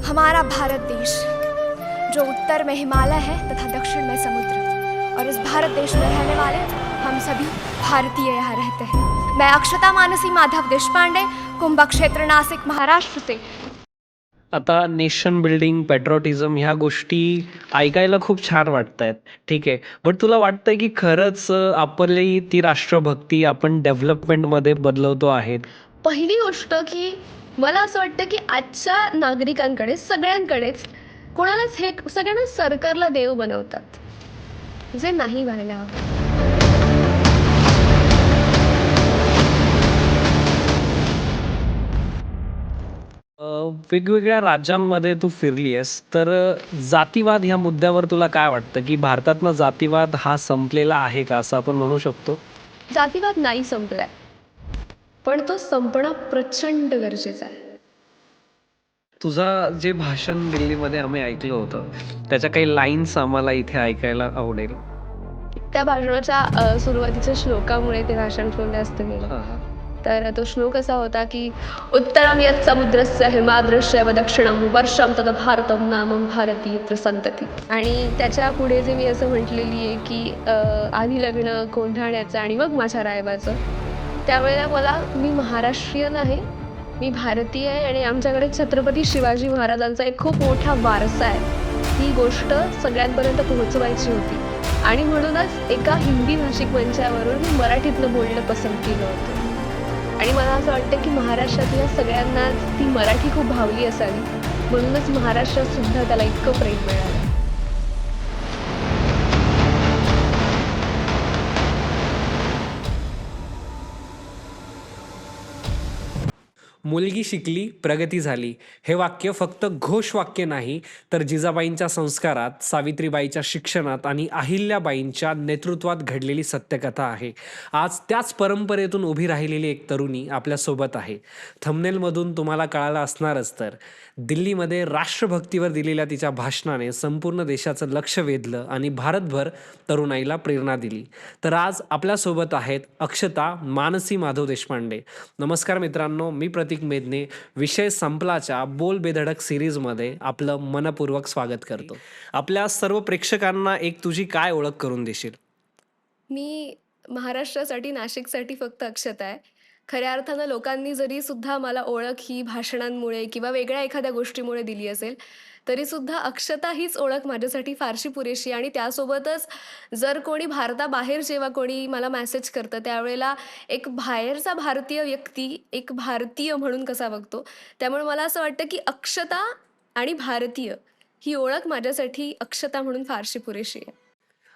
हमारा भारत देश जो उत्तर में हिमालय है तथा दक्षिण में समुद्र, और इस भारत देश में रहने वाले हम सभी भारतीय यहाँ रहते हैं। मैं अक्षता मानसी माधव देशपांडे, कुंभ क्षेत्र, नासिक, महाराष्ट्र से। आता नेशन बिल्डिंग, पॅट्रिऑटिझम ह्या गोष्टी ऐकायला खूप छान वाटतायत. ठीक आहे. बट तुला वाटतंय की खरंच आपली ती राष्ट्रभक्ती आपण डेव्हलपमेंटमध्ये बदलवतो आहेत? पहिली गोष्ट की मला असं वाटतं की आजच्या नागरिकांकडे सगळ्यांकडेच कोणालाच हे सगळ्यांना सरकारला देव बनवतात, जे नाही व्हायला हवं. अ, वेगवेगळ्या राज्यांमध्ये तू फिरली आहेस, तर जातीवाद ह्या मुद्द्यावर तुला काय वाटतं, की भारतातनं जातीवाद हा संपलेला आहे का, असं आपण म्हणू शकतो? जातीवाद नाही संपलाय, पण तो संपणं प्रचंड गरजेचं आहे. तुझा जे भाषण दिल्लीमध्ये आम्ही ऐकलं होतं, त्याच्या काही लाईन्स आम्हाला इथे ऐकायला आवडेल. त्या भाषणाच्या सुरुवातीच्या श्लोकामुळे ते भाषण थोडं जास्त गेलं. हां, हां. तर तो श्लोक असा होता की उत्तरम यत् समुद्रस्य हिमाद्रश्य व दक्षिणम वर्षम तद भारतम नामम भारतीय संतती. आणि त्याच्या पुढे जे मी असं म्हटलेली आहे की आधी लग्न कोंढाण्याचं आणि मग माझ्या रायबाचं. त्यावेळेला मी महाराष्ट्रीयन आहे, मी भारतीय आहे आणि आमच्याकडे छत्रपती शिवाजी महाराजांचा एक खूप मोठा वारसा आहे. ही गोष्ट सगळ्यांपर्यंत पोहोचवायची होती आणि म्हणूनच एका हिंदी भाषिक मंचावरून मी मराठीतनं बोलणं पसंत केलं होतं. आणि मला असं वाटतं की महाराष्ट्रातल्या सगळ्यांना ती मराठी खूप भावली असावी, म्हणूनच महाराष्ट्रात सुद्धा त्याला इतकं प्रेम मिळालं. मुलगी शिकली, प्रगती झाली. हे वाक्य फक्त घोषवाक्य नाही, तर जिजाबाईंच्या संस्कारात, सावित्रीबाईच्या शिक्षणात आणि अहिल्याबाईंच्या नेतृत्वात घडलेली सत्यकथा आहे. आज त्याच परंपरेतून उभी राहिलेली एक तरुणी आपल्यासोबत आहे. थंबनेलमधून तुम्हाला कळालं असणारच तर. दिल्लीमध्ये राष्ट्रभक्तीवर दिलेल्या तिच्या भाषणाने संपूर्ण देशाचं लक्ष वेधलं आणि भारतभर तरुणाईला प्रेरणा दिली. तर आज आपल्यासोबत आहेत अक्षता मानसी माधव देशपांडे. नमस्कार मित्रांनो, मी प्रतीक मेदने. विषय संपलाच्या बोल बेधडक सिरीजमध्ये आपलं मनपूर्वक स्वागत करतो. आपल्या सर्व प्रेक्षकांना एक तुझी काय ओळख करून देशील? मी महाराष्ट्रासाठी, नाशिकसाठी फक्त अक्षता आहे. खऱ्या अर्थानं लोकांनी जरी सुद्धा मला ओळख ही भाषणांमुळे किंवा वेगळ्या एखाद्या गोष्टीमुळे दिली असेल, तरी सुद्धा अक्षता हीच ओळख माझ्यासाठी फारशी पुरेशी. आणि त्यासोबतच जर कोणी भारताबाहेर जेव्हा कोणी मला मेसेज करतं, त्यावेळेला एक बाहेरचा भारतीय व्यक्ती एक भारतीय म्हणून कसा बघतो, त्यामुळे मला असं वाटतं की अक्षता आणि भारतीय ही ओळख माझ्यासाठी अक्षता म्हणून फारशी पुरेशी आहे.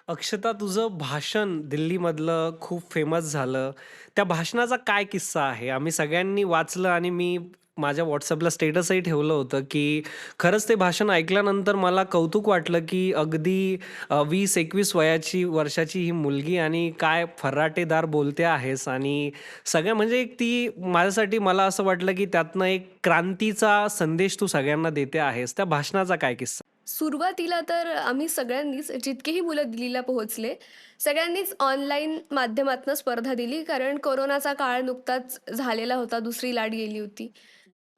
अक्षता, तुझं भाषण दिल्लीमधलं खूप फेमस झालं. त्या भाषणाचा काय किस्सा आहे? आम्ही सगळ्यांनी वाचलं आणि मी माझ्या व्हॉट्सअपला स्टेटसही ठेवलं होतं, की खरंच ते भाषण ऐकल्यानंतर मला कौतुक वाटलं, की अगदी 20-21 वर्षाची ही मुलगी आणि काय फर्राटेदार बोलते आहेस आणि सगळ्या म्हणजे एक ती माझ्यासाठी मला असं वाटलं, की त्यातनं एक क्रांतीचा संदेश तू सगळ्यांना देते आहेस. त्या भाषणाचा काय किस्सा? सुरुवातीला तर आम्ही सगळ्यांनीच, जितकेही मुलं दिल्लीला पोहोचले, सगळ्यांनीच ऑनलाईन माध्यमातून स्पर्धा दिली. कारण कोरोनाचा काळ नुकताच झालेला होता, दुसरी लाट गेली होती.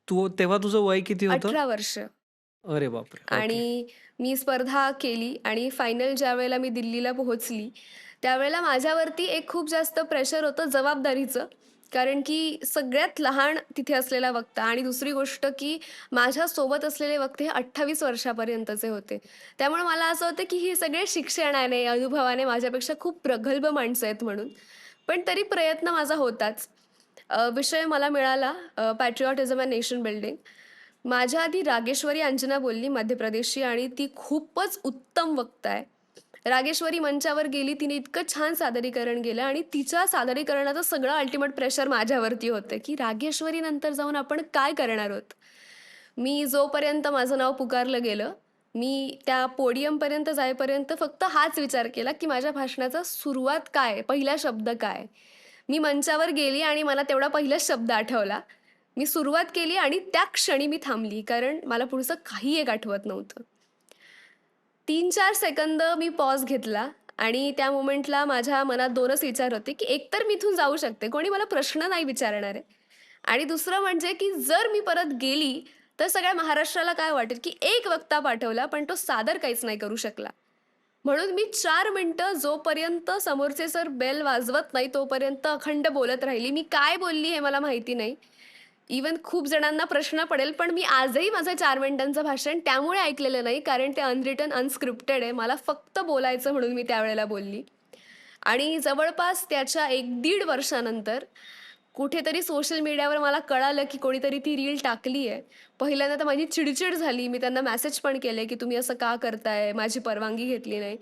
तू तेव्हा तुझं वय किती होतं? 18 वर्ष. अरे बापरे! ओके. आणि मी स्पर्धा केली आणि फायनल ज्यावेळेला मी दिल्लीला पोहोचली, त्यावेळेला माझ्यावरती एक खूप जास्त प्रेशर होतं जबाबदारीचं. कारण की सगळ्यात लहान तिथे असलेला वक्ता आणि दुसरी गोष्ट की माझ्यासोबत असलेले वक्ते हे 28 वर्षापर्यंतचे होते. त्यामुळे मला असं होतं की ही सगळे शिक्षणाने, अनुभवाने माझ्यापेक्षा खूप प्रगल्भ माणसं आहेत म्हणून. पण तरी प्रयत्न माझा होताच. विषय मला मिळाला पॅट्रिऑटिझम अँड नेशन बिल्डिंग. माझ्या आधी रागेश्वरी अंजना बोलली, मध्य प्रदेशची, आणि ती खूपच उत्तम वक्ता आहे. रागेश्वरी मंचावर गेली, तिने इतकं छान सादरीकरण केलं आणि तिच्या सादरीकरणाचं सगळं अल्टिमेट प्रेशर माझ्यावरती होतं की रागेश्वरी नंतर जाऊन आपण काय करणार आहोत. मी जोपर्यंत माझं नाव पुकारलं गेलं, मी त्या पोडियमपर्यंत जाईपर्यंत फक्त हाच विचार केला की माझ्या भाषणाचा सुरुवात काय, पहिला शब्द काय. मी मंचावर गेली आणि मला तेवढा पहिलाच शब्द आठवला. मी सुरुवात केली आणि त्या क्षणी मी थांबली, कारण मला पुढचं काही एक आठवत नव्हतं. 3-4 सेकंद मी पॉज घेतला आणि त्या मोमेंटला माझ्या मनात 2च विचार होते की एकतर मी इथून जाऊ शकते, कोणी मला प्रश्न नाही विचारणार आहे, आणि दुसरं म्हणजे की जर मी परत गेली तर सगळ्या महाराष्ट्राला काय वाटेल की एक वक्ता पाठवला पण तो सादर काहीच नाही करू शकला. म्हणून मी 4 मिनिटं जोपर्यंत समोरचे सर बेल वाजवत नाही तोपर्यंत अखंड बोलत राहिली. मी काय बोलली हे मला माहिती नाही. इवन खूप जणांना प्रश्न पडेल, पण मी आजही माझं 4 मिनिटांचं भाषण त्यामुळे ऐकलेलं नाही, कारण ते अनरिटन, अनस्क्रिप्टेड आहे. मला फक्त बोलायचं म्हणून मी त्यावेळेला बोलली. आणि जवळपास त्याच्या 1-1.5 वर्षानंतर कुठेतरी सोशल मीडियावर मला कळालं, की कोणीतरी ती रील टाकली आहे. पहिल्यांदा तर माझी चिडचिड झाली. मी त्यांना मेसेज पण केले, की तुम्ही असं का करताय? माझी परवानगी घेतली नाही.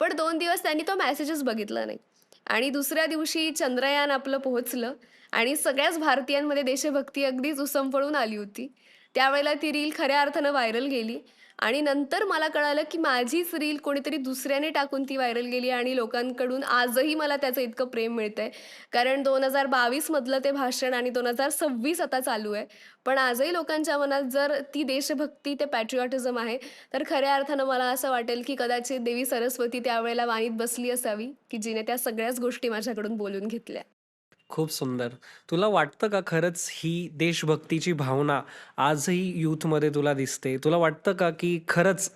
पण 2 दिवस त्यांनी तो मेसेजच बघितला नाही. आणि दुसऱ्या दिवशी चंद्रयान आपलं पोहोचलं आणि सगळ्याच भारतीयांमध्ये देशभक्ती अगदीच उसंफळून आली होती. त्यावेळेला ती रील खऱ्या अर्थानं व्हायरल गेली आणि नंतर मला कळालं, की माझीच रील कोणीतरी दुसऱ्याने टाकून ती व्हायरल गेली आणि लोकांकडून आजही मला त्याचं इतकं प्रेम मिळतंय. कारण 2022 मधलं ते भाषण आणि 2026 आता चालू आहे. पण आजही लोकांच्या मनात जर ती देशभक्ती, ते पॅट्रिऑटिझम आहे, तर खऱ्या अर्थानं मला असं वाटेल, की कदाचित देवी सरस्वती त्यावेळेला वाणीत बसली असावी, की जिने त्या सगळ्याच गोष्टी माझ्याकडून बोलून घेतल्या. खूप सुंदर. तुला वाटतं का खरंच ही देशभक्तीची भावना आजही यूथमध्ये तुला दिसते? तुला वाटतं का की खरंच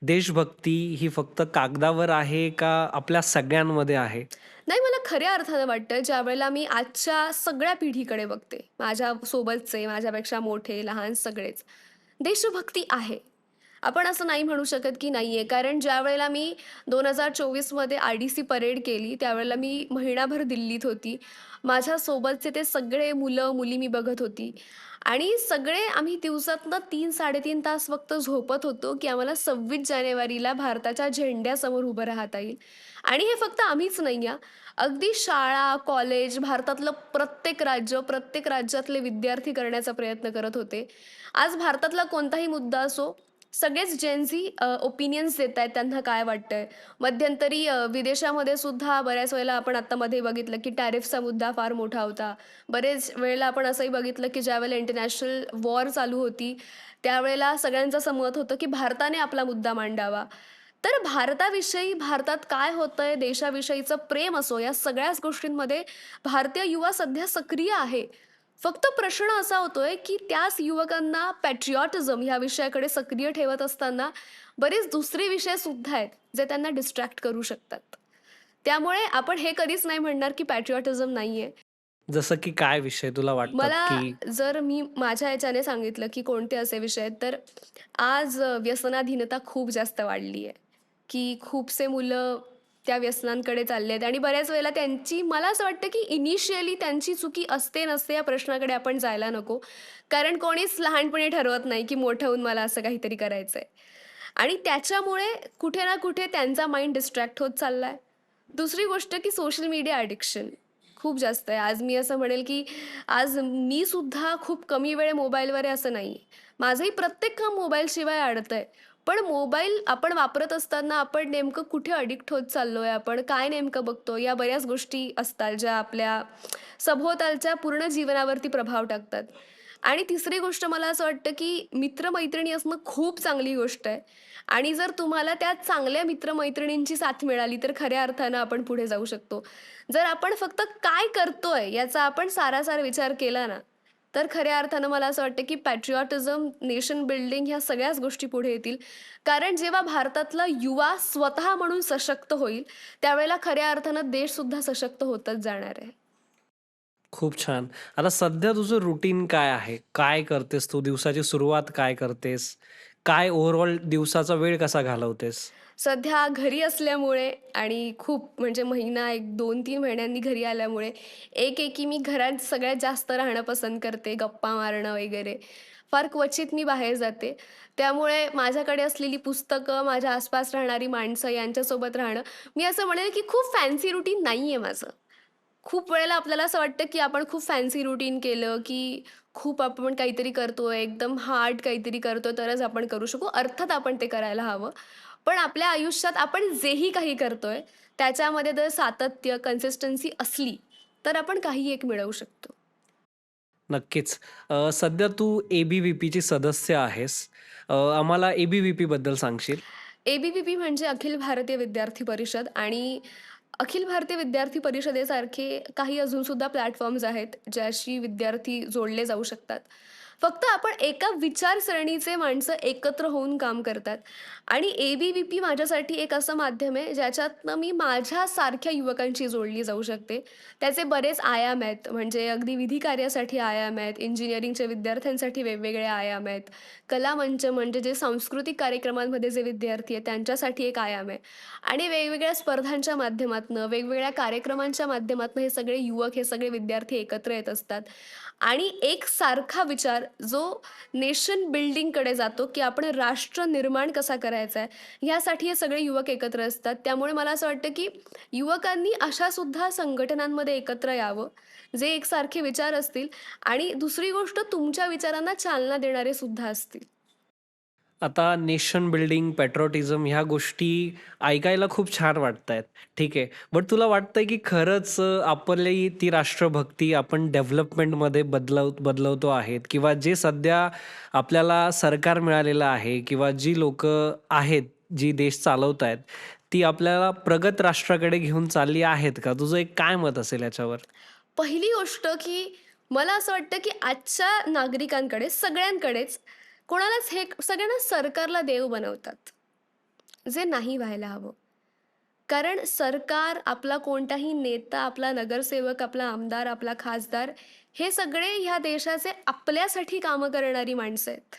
देशभक्ती ही फक्त कागदावर आहे का आपल्या सगळ्यांमध्ये आहे? नाही, मला खऱ्या अर्थानं वाटतं, ज्यावेळेला मी आजच्या सगळ्या पिढीकडे बघते, माझ्या सोबतचे, माझ्यापेक्षा मोठे, लहान सगळेच, देशभक्ती आहे. आपण असं नाही म्हणू शकत की नाही आहे. कारण ज्यावेळेला मी 2024मध्ये RDC परेड केली, त्यावेळेला मी महिनाभर दिल्लीत होती. माझ्यासोबतचे ते सगळे मुलं-मुली मी बघत होती आणि सगळे आम्ही दिवसातनं 3-3.5 तास फक्त झोपत होतो, की आम्हाला 26 जानेवारीला भारताच्या झेंड्यासमोर उभं राहता येईल. आणि हे फक्त आम्हीच नाही हां. अगदी शाळा, कॉलेज, भारतातलं प्रत्येक राज्य, प्रत्येक राज्यातले विद्यार्थी करण्याचा प्रयत्न करत होते. आज भारतातला कोणताही मुद्दा असो, सगळेच जेन झी ओपिनियन्स देत आहेत, त्यांना काय वाटतंय. मध्यंतरी विदेशामध्ये सुद्धा बऱ्याच वेळेला आपण आत्ता मध्ये बघितलं, की टॅरिफचा मुद्दा फार मोठा होता. बरेच वेळेला आपण असंही बघितलं, की ज्यावेळेला इंटरनॅशनल वॉर चालू होती, त्यावेळेला सगळ्यांचं असं मत होतं, की भारताने आपला मुद्दा मांडावा. तर भारताविषयी, भारतात काय होतंय, देशाविषयीचं प्रेम असो, या सगळ्याच गोष्टींमध्ये भारतीय युवा सध्या सक्रिय आहे. फक्त प्रश्न असा होतोय, की त्याच युवकांना पॅट्रिऑटिझम ह्या विषयाकडे सक्रिय ठेवत असताना बरेच दुसरे विषय सुद्धा आहेत, जे त्यांना डिस्ट्रॅक्ट करू शकतात. त्यामुळे आपण हे कधीच नाही म्हणणार, की पॅट्रिऑटिझम नाहीये. जसं की काय विषय तुला वाटतात मला की जर मी माझ्या ह्याच्याने सांगितलं, की कोणते असे विषय आहेत, तर आज व्यसनाधीनता खूप जास्त वाढली आहे, की खूपसे मुलं त्या व्यसनांकडे चालले आहेत आणि बऱ्याच वेळेला त्यांची मला असं वाटतं, की इनिशियली त्यांची चुकी असते नसते या प्रश्नाकडे आपण जायला नको. कारण कोणीच लहानपणी ठरवत नाही, की मोठं होऊन मला असं काहीतरी करायचंय. आणि त्याच्यामुळे कुठे ना कुठे त्यांचा माइंड डिस्ट्रॅक्ट होत चाललाय. दुसरी गोष्ट की सोशल मीडिया ॲडिक्शन खूप जास्त आहे. आज मी असं म्हणेल, की आज मी सुद्धा खूप कमी वेळ मोबाईलवर आहे असं नाही. माझंही प्रत्येक काम मोबाईलशिवाय अडतंय. पण मोबाईल आपण वापरत असताना आपण नेमकं कुठे अडिक्ट होत चाललोय, आपण काय नेमकं बघतो, या बऱ्याच गोष्टी असतात ज्या आपल्या सभोवतालच्या पूर्ण जीवनावरती प्रभाव टाकतात. आणि तिसरी गोष्ट मला असं वाटतं, की मित्र-मैत्रिणी असणं खूप चांगली गोष्ट आहे. आणि जर तुम्हाला त्या चांगल्या मित्र-मैत्रिणींची साथ मिळाली, तर खऱ्या अर्थानं आपण पुढे जाऊ शकतो. जर आपण फक्त काय करतोय याचा आपण सारासार विचार केला ना, तर खऱ्या अर्थानं मला असं वाटतं, की पॅट्रिऑटिझम, नेशन बिल्डिंग ह्या सगळ्याच गोष्टी पुढे येतील. कारण जेव्हा भारतातला युवा स्वतः म्हणून सशक्त होईल, त्यावेळेला खऱ्या अर्थानं देशसुद्धा सशक्त होतच जाणार आहे. खूप छान. आता सध्या तुझं रुटीन काय आहे? काय करतेस तू? दिवसाची सुरुवात काय करतेस? काय ओव्हरऑल दिवसाचा वेळ कसा घालवतेस? सध्या घरी असल्यामुळे आणि खूप म्हणजे महिना, एक 2-3 महिन्यांनी घरी आल्यामुळे एकेकी मी घरात सगळ्यात जास्त राहणं पसंत करते, गप्पा मारणं वगैरे. फार क्वचित मी बाहेर जाते. त्यामुळे माझ्याकडे असलेली पुस्तकं, माझ्या आसपास राहणारी माणसं यांच्यासोबत राहणं, मी असं म्हणेल की खूप फॅन्सी रुटीन नाही आहे माझं. खूप वेळेला आपल्याला असं वाटतं, की आपण खूप फॅन्सी रुटीन केलं, की खूप आपण काहीतरी करतोय, एकदम हार्ड काहीतरी करतोय, तरच आपण करू शकू. अर्थात आपण ते करायला हवं. पण आपल्या आयुष्यात आपण जेही काही करतोय, त्याच्यामध्ये जर सातत्य, कन्सिस्टन्सी असली, तर आपण काही एक मिळवू शकतो. नक्कीच. सध्या तू ए-बी-व्ही-पीची सदस्य आहेस. आम्हाला ए-बी-व्ही-पीबद्दल सांगशील? ए-बी-व्ही-पी म्हणजे अखिल भारतीय विद्यार्थी परिषद आणि अखिल भारतीय विद्यार्थी परिषदेसारखे काही अजूनसुद्धा प्लॅटफॉर्म्स आहेत, ज्याशी विद्यार्थी जोडले जाऊ शकतात. फक्त आपण एका विचारसरणीचे माणसं एकत्र होऊन काम करतात आणि ABVP माझ्यासाठी एक असं माध्यम आहे ज्याच्यातनं मी माझ्यासारख्या युवकांशी जोडली जाऊ शकते. त्याचे बरेच आयाम आहेत. म्हणजे अगदी विधी कार्यासाठी आयाम आहेत, इंजिनिअरिंगच्या विद्यार्थ्यांसाठी वेगवेगळे आयाम आहेत, कलामंच म्हणजे जे सांस्कृतिक कार्यक्रमांमध्ये जे विद्यार्थी आहेत त्यांच्यासाठी एक आयाम आहे आणि वेगवेगळ्या स्पर्धांच्या माध्यमातनं, वेगवेगळ्या कार्यक्रमांच्या माध्यमातनं हे सगळे युवक, हे सगळे विद्यार्थी एकत्र येत असतात आणि एक सारखा विचार जो नेशन बिल्डिंगकडे जातो, की आपण राष्ट्र निर्माण कसा करायचा आहे, ह्यासाठी हे सगळे युवक एकत्र असतात. त्यामुळे मला असं वाटतं, की युवकांनी अशा सुद्धा संघटनांमध्ये एकत्र यावं, जे एकसारखे विचार असतील आणि दुसरी गोष्ट तुमच्या विचारांना चालना देणारे सुद्धा असतील. आता नेशन बिल्डिंग, पॅट्रिऑटिझम ह्या गोष्टी ऐकायला खूप छान वाटतायत. ठीक आहे. बट तुला वाटतंय की खरंच आपली ती राष्ट्रभक्ती आपण डेव्हलपमेंटमध्ये बदलवतो आहेत किंवा जे सध्या आपल्याला सरकार मिळालेलं आहे किंवा जी लोकं आहेत, जी देश चालवतायत, ती आपल्याला प्रगत राष्ट्राकडे घेऊन चालली आहेत का? तुझं एक काय मत असेल याच्यावर? पहिली गोष्ट की मला असं वाटतं की आजच्या नागरिकांकडे सगळ्यांकडेच कोणालाच हे सगळ्यांना सरकारला देव बनवतात, जे नाही व्हायला हवं. कारण सरकार, आपला कोणताही नेता, आपला नगरसेवक, आपला आमदार, आपला खासदार हे सगळे ह्या देशाचे आपल्यासाठी कामं करणारी माणसं आहेत.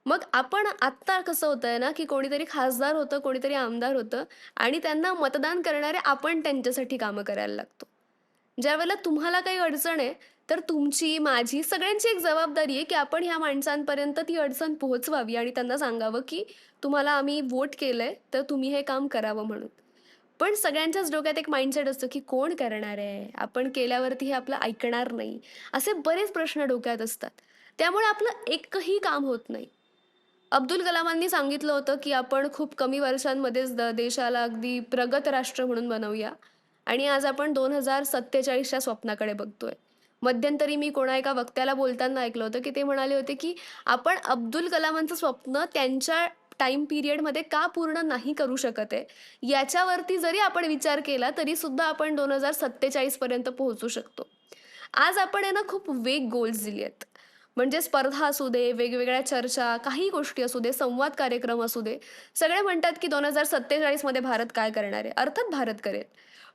मग आपण आत्ता कसं होतंय ना, की कोणीतरी खासदार होतं, कोणीतरी आमदार होतं आणि त्यांना मतदान करणारे आपण त्यांच्यासाठी कामं करायला लागतो. ज्यावेळेला तुम्हाला काही अडचण आहे, तर तुमची, माझी, सगळ्यांची एक जबाबदारी आहे, की आपण ह्या माणसांपर्यंत ती अडचण पोहोचवावी आणि त्यांना सांगावं, की तुम्हाला आम्ही वोट केलंय, तर तुम्ही हे काम करावं म्हणून. पण सगळ्यांच्याच डोक्यात एक माइंडसेट असतो, की कोण करणार आहे? आपण केल्यावरती हे आपलं ऐकणार नाही. असे बरेच प्रश्न डोक्यात असतात. त्यामुळे आपलं एकही काम होत नाही. अब्दुल कलामांनी सांगितलं होतं, की आपण खूप कमी वर्षांमध्येच देशाला अगदी प्रगत राष्ट्र म्हणून बनवूया आणि आज आपण 2047च्या स्वप्नाकडे बघतोय. मध्यंतरी मी कोणा एका वक्त्याला बोलताना ऐकलं होतं, की ते म्हणाले होते, की आपण अब्दुल कलामांचं स्वप्न त्यांच्या टाईम पिरियडमध्ये का पूर्ण नाही करू शकत आहे, याच्यावरती जरी आपण विचार केला, तरीसुद्धा आपण 2047 पर्यंत पोहोचू शकतो. आज आपण आहे ना खूप वेग गोल्स दिली आहेत. म्हणजे स्पर्धा असू दे, वेगवेगळ्या चर्चा, काही गोष्टी असू दे, संवाद कार्यक्रम असू दे, सगळे म्हणतात की 2047 मध्ये भारत काय करणार आहे? अर्थात भारत करेल.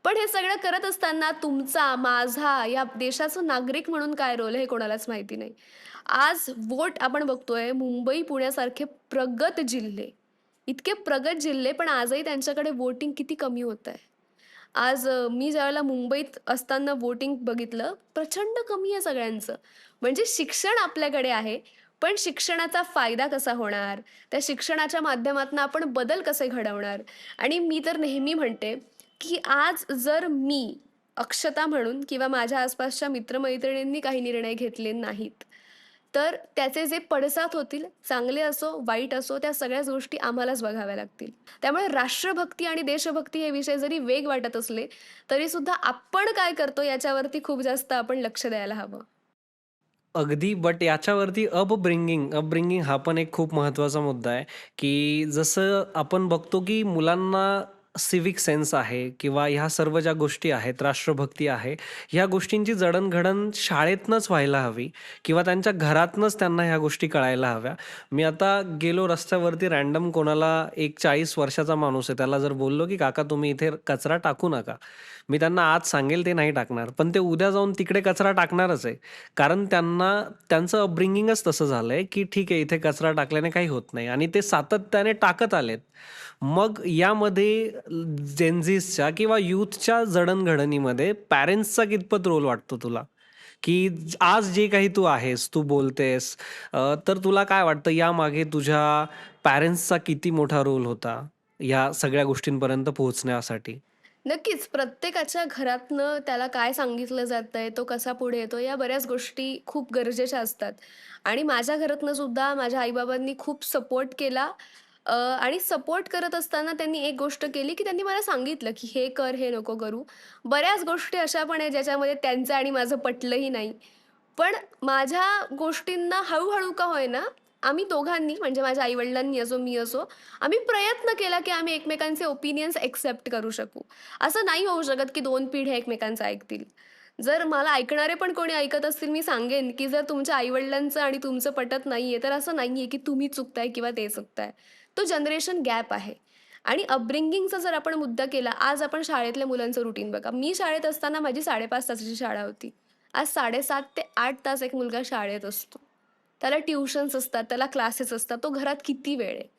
पण हे सगळं करत असताना तुमचा, माझा, या देशाचा नागरिक म्हणून काय रोल आहे हे कोणालाच माहिती नाही. आज वोट आपण बघतोय मुंबई, पुण्यासारखे प्रगत जिल्हे, इतके प्रगत जिल्हे, पण आजही त्यांच्याकडे वोटिंग किती कमी होतंय. आज मी ज्यावेळेला मुंबईत असताना वोटिंग बघितलं, प्रचंड कमी आहे सगळ्यांचं. म्हणजे शिक्षण आपल्याकडे आहे, पण शिक्षणाचा फायदा कसा होणार? त्या शिक्षणाच्या माध्यमातून आपण बदल कसे घडवणार? आणि मी तर नेहमी म्हणते, की आज जर मी अक्षता म्हणून किंवा माझ्या आसपासच्या मित्र काही निर्णय घेतले नाहीत, तर त्याचे जे पडसाद होतील, चांगले असो, वाईट असो, त्या सगळ्याच गोष्टी आम्हालाच बघाव्या लागतील. त्यामुळे राष्ट्रभक्ती आणि देशभक्ती हे विषय जरी वेग वाटत असले, तरीसुद्धा आपण काय करतो याच्यावरती खूप जास्त आपण लक्ष द्यायला हवं. अगदी. बट याच्यावरती अपब्रिंगिंग हा पण एक खूप महत्त्वाचा मुद्दा आहे, की जसं आपण बघतो, की मुलांना सिव्हिक सेन्स आहे किंवा ह्या सर्व ज्या गोष्टी आहेत, राष्ट्रभक्ती आहे, ह्या गोष्टींची जडणघडण शाळेतनंच व्हायला हवी किंवा त्यांच्या घरातनंच त्यांना ह्या गोष्टी कळायला हव्या. मी आता गेलो रस्त्यावरती रँडम कोणाला एक 40 वर्षाचा माणूस आहे, त्याला जर बोललो, की "काका तुम्ही इथे कचरा टाकू नका." मी त्यांना आज सांगेल ते नाही टाकणार, पण ते उद्या जाऊन तिकडे कचरा टाकणारच आहे. कारण त्यांना त्यांचं अपब्रिंगिंगच तसं झालंय, की ठीक आहे इथे कचरा टाकल्याने काही होत नाही आणि ते सातत्याने टाकत आलेत. मग यामध्ये जेनझीसच्या किंवा यूथच्या जडणघडणीमध्ये पॅरेंट्सचा कितपत रोल वाटतो तुला? की आज जे काही तू आहेस, तू बोलतेस, तर तुला काय वाटतं यामागे तुझ्या पॅरेंट्सचा किती मोठा रोल होता, या सगळ्या गोष्टींपर्यंत पोहोचण्यासाठी? नक्कीच. प्रत्येकाच्या घरातनं त्याला काय सांगितलं जातंय, तो कसा पुढे येतो, या बऱ्याच गोष्टी खूप गरजेच्या असतात. आणि माझ्या घरातनं सुद्धा माझ्या आई-बाबांनी खूप सपोर्ट केला आणि सपोर्ट करत असताना त्यांनी एक गोष्ट केली, की त्यांनी मला सांगितलं, की "हे कर, हे नको करू." बऱ्याच गोष्टी अशा पण आहेत ज्याच्यामध्ये त्यांचं आणि माझं पटलंही नाही. पण माझ्या गोष्टींना हळू का होईना, आम्ही दोघांनी म्हणजे माझ्या आई-वडिलांनी असो, मी असो, आम्ही प्रयत्न केला, की आम्ही एकमेकांचे ओपिनियन्स एक्सेप्ट करू शकू. असं नाही होऊ शकत, की 2 पिढ्या एकमेकांचं ऐकतील. जर मला ऐकणारे पण कोणी ऐकत असतील, मी सांगेन, की जर तुमच्या आई-वडिलांचं आणि तुमचं पटत नाहीये, तर असं नाहीये, की तुम्ही चुकताय किंवा ते चुकताय. तो जनरेशन गॅप आहे. आणि अपब्रिंगिंगचा जर आपण मुद्दा केला, आज आपण शाळेतल्या मुलांचं रुटीन बघा. मी शाळेत असताना माझी 5.5 तासाची शाळा होती. आज 7.5 ते 8 तास एक मुलगा शाळेत असतो. त्याला ट्युशन्स असतात, त्याला क्लासेस असतात. तो घरात किती वेळ आहे?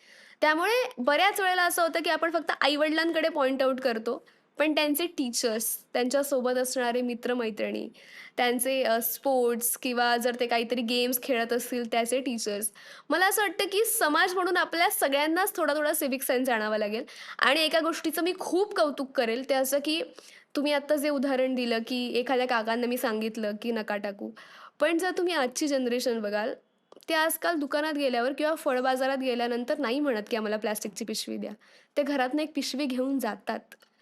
त्यामुळे बऱ्याच वेळेला असं होतं, की आपण फक्त आई-वडिलांकडे पॉइंट आउट करतो. पण त्यांचे टीचर्स, त्यांच्यासोबत असणारे मित्र-मैत्रिणी, त्यांचे स्पोर्ट्स किंवा जर ते काहीतरी गेम्स खेळत असतील त्याचे टीचर्स. मला असं वाटतं, की समाज म्हणून आपल्या सगळ्यांनाच थोडा-थोडा सिव्हिक सेन्स आणावा लागेल. आणि एका गोष्टीचं मी खूप कौतुक करेल, ते असं की तुम्ही आत्ता जे उदाहरण दिलं, की एखाद्या काकांना मी सांगितलं, की नका टाकू. पण जर तुम्ही आजची जनरेशन बघाल, ते आजकाल दुकानात गेल्यावर किंवा फळ बाजारात गेल्यानंतर नाही म्हणत, की आम्हाला प्लास्टिकची पिशवी द्या. ते घरातनं एक पिशवी घेऊन जातात.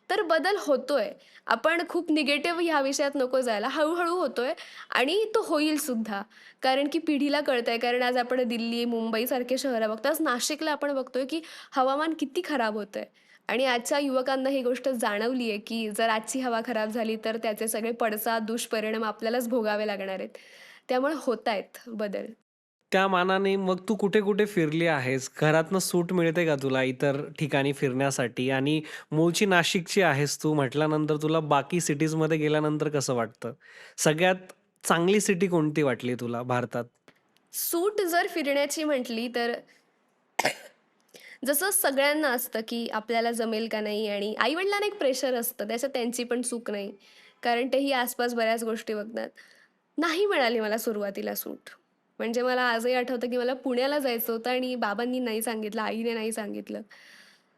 तर बदल होतोय. आपण खूप निगेटिव्ह ह्या विषयात नको जायला. हळू-हळू होतोय आणि तो होईल सुद्धा. कारण की पिढीला कळतंय. कारण आज आपण दिल्ली, मुंबईसारखे शहरं बघतो. आज नाशिकला आपण बघतोय, की हवामान किती खराब होतंय. आणि आजच्या युवकांना ही गोष्ट जाणवली आहे, की जर आजची हवा खराब झाली, तर त्याचे सगळे पडसाद, दुष्परिणाम आपल्यालाच भोगावे लागणार आहेत. त्यामुळे होतायत बदल. त्या मानाने मग तू कुठे-कुठे फिरली आहेस? घरातनं सूट मिळते का तुला इतर ठिकाणी फिरण्यासाठी? आणि मूळची नाशिकची आहेस तू म्हटल्यानंतर तुला बाकी सिटीजमध्ये गेल्यानंतर कसं वाटतं? सगळ्यात चांगली सिटी कोणती वाटली तुला भारतात? सूट जर फिरण्याची म्हटली, तर जसं सगळ्यांना असतं, की आपल्याला जमेल का नाही आणि आई-वडिलांना एक प्रेशर असतं. त्याच्यात त्यांची पण चूक नाही. कारण तेही आसपास बऱ्याच गोष्टी बघतात. नाही मिळाली मला सुरुवातीला सूट. म्हणजे मला आजही आठवतं, की मला पुण्याला जायचं होतं आणि बाबांनी नाही सांगितलं, आईने नाही सांगितलं.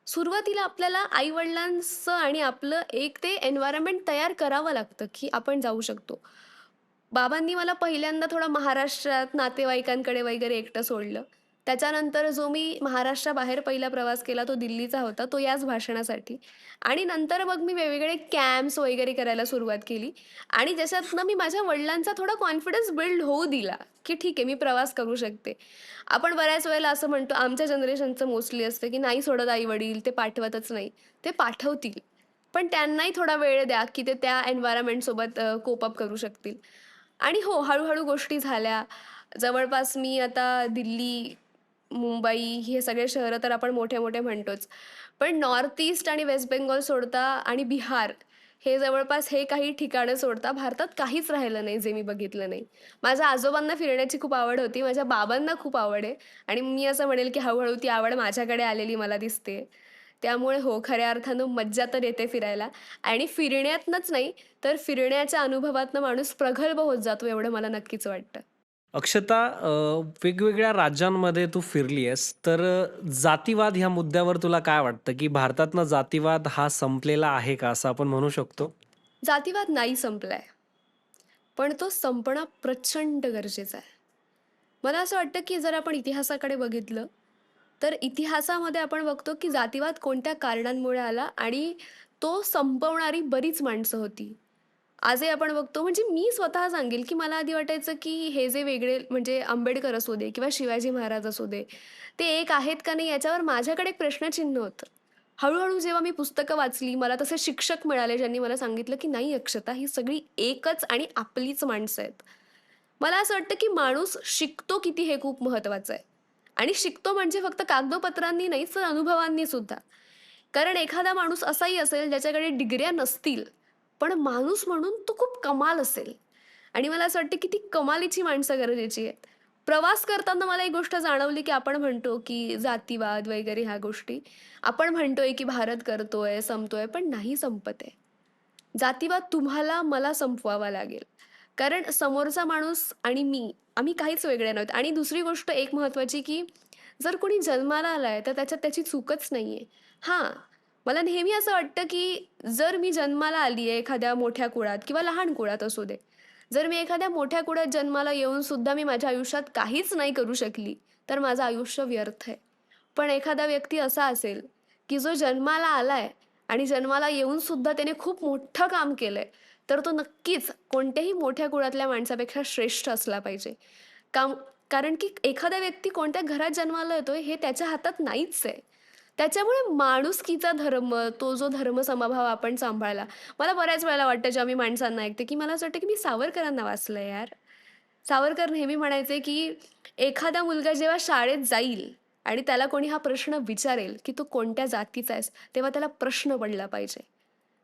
सुरुवातीला आपल्याला आई-वडिलांचं आणि आपलं एक ते एन्व्हायर्नमेंट तयार करावं लागतं, की आपण जाऊ शकतो. बाबांनी मला पहिल्यांदा थोडं महाराष्ट्रात नातेवाईकांकडे वगैरे एकटं सोडलं. त्याच्यानंतर जो मी महाराष्ट्राबाहेर पहिला प्रवास केला तो दिल्लीचा होता, तो याच भाषणासाठी. आणि नंतर मग मी वेगवेगळे कॅम्प्स वगैरे करायला सुरुवात केली आणि ज्याच्यातनं मी माझ्या वडिलांचा थोडा कॉन्फिडन्स बिल्ड होऊ दिला, की ठीक आहे मी प्रवास करू शकते. आपण बऱ्याच वेळेला असं म्हणतो, आमच्या जनरेशनचं मोस्टली असतं, की नाही सोडत आई-वडील, ते पाठवतच नाही. ते पाठवतील, पण त्यांनाही थोडा वेळ द्या, की ते त्या एन्व्हायर्नमेंटसोबत कोप अप करू शकतील. आणि हो, हळू-हळू गोष्टी झाल्या. जवळपास मी आता दिल्ली, मुंबई हे सगळे शहरं तर आपण मोठे-मोठे म्हणतोच. पण नॉर्थ ईस्ट आणि वेस्ट बेंगॉल सोडता आणि बिहार हे जवळपास हे काही ठिकाणं सोडता भारतात काहीच राहिलं नाही जे मी बघितलं नाही. माझ्या आजोबांना फिरण्याची खूप आवड होती. माझ्या बाबांना खूप आवड आहे आणि मी असं म्हणेल की हळू ती आवड माझ्याकडे आलेली मला दिसते. त्यामुळे हो, खऱ्या अर्थानं मज्जा तर येते फिरायला आणि फिरण्यातनंच नाही, तर फिरण्याच्या अनुभवातनं माणूस प्रगल्भ होत जातो एवढं मला नक्कीच वाटतं. अक्षता, वेगवेगळ्या राज्यांमध्ये तू फिरली आहेस, तर जातीवाद ह्या मुद्द्यावर तुला काय वाटतं, की भारतातनं जातीवाद हा संपलेला आहे का, असं आपण म्हणू शकतो? जातीवाद नाही संपलाय, पण तो संपणं प्रचंड गरजेचं आहे. मला असं वाटतं, की जर आपण इतिहासाकडे बघितलं, तर इतिहासामध्ये आपण बघतो, की जातीवाद कोणत्या कारणांमुळे आला आणि तो संपवणारी बरीच माणसं होती. आजही आपण बघतो म्हणजे मी स्वतः सांगेल, की मला आधी वाटायचं, की हे जे वेगळे म्हणजे आंबेडकर असू दे किंवा शिवाजी महाराज असू दे, ते एक आहेत का नाही याच्यावर माझ्याकडे एक प्रश्नचिन्ह होतं. हळू जेव्हा मी पुस्तकं वाचली, मला तसे शिक्षक मिळाले ज्यांनी मला सांगितलं, की नाही अक्षता ही सगळी एकच आणि आपलीच माणसं आहेत. मला असं वाटतं, की माणूस शिकतो किती हे खूप महत्त्वाचं आहे. आणि शिकतो म्हणजे फक्त कागदोपत्रांनी नाही, तर अनुभवांनी सुद्धा. कारण एखादा माणूस असाही असेल ज्याच्याकडे डिग्र्या नसतील, पण माणूस म्हणून तो खूप कमाल असेल. आणि मला असं वाटतं, की ती कमालीची माणसं गरजेची आहेत. प्रवास करताना मला एक गोष्ट जाणवली, की आपण म्हणतो, की जातीवाद वगैरे ह्या गोष्टी. आपण म्हणतोय, की भारत करतोय, संपतोय, पण नाही संपत आहे. जातीवाद तुम्हाला मला संपवावा लागेल. कारण समोरचा माणूस आणि मी, आम्ही काहीच वेगळे नव्हतो. आणि दुसरी गोष्ट एक महत्त्वाची, की जर कोणी जन्माला आलाय, तर त्याच्यात त्याची चूकच नाहीये. हां, मला नेहमी असं वाटतं, की जर मी जन्माला आली आहे एखाद्या मोठ्या कुळात किंवा लहान कुळात असू दे. जर मी एखाद्या मोठ्या कुळात जन्माला येऊन सुद्धा मी माझ्या आयुष्यात काहीच नाही करू शकली, तर माझं आयुष्य व्यर्थ आहे. पण एखादा व्यक्ती असा असेल, की जो जन्माला आलाय आणि जन्माला येऊन सुद्धा त्याने खूप मोठं काम केलंय, तर तो नक्कीच कोणत्याही मोठ्या कुळातल्या माणसापेक्षा श्रेष्ठ असला पाहिजे. काम कारण की एखादा व्यक्ती कोणत्या घरात जन्माला येतोय हे त्याच्या हातात नाहीच आहे. त्याच्यामुळे माणुसकीचा धर्म, तो जो धर्मसमभाव आपण सांभाळला. मला बऱ्याच वेळेला वाटतं जेव्हा मी माणसांना ऐकते, की मला असं वाटतं, की मी सावरकरांना वाचलंय यार. सावरकर नेहमी म्हणायचे, की एखादा मुलगा जेव्हा शाळेत जाईल आणि त्याला कोणी हा प्रश्न विचारेल, की "तू कोणत्या जातीचा आहेस?" तेव्हा त्याला प्रश्न पडला पाहिजे.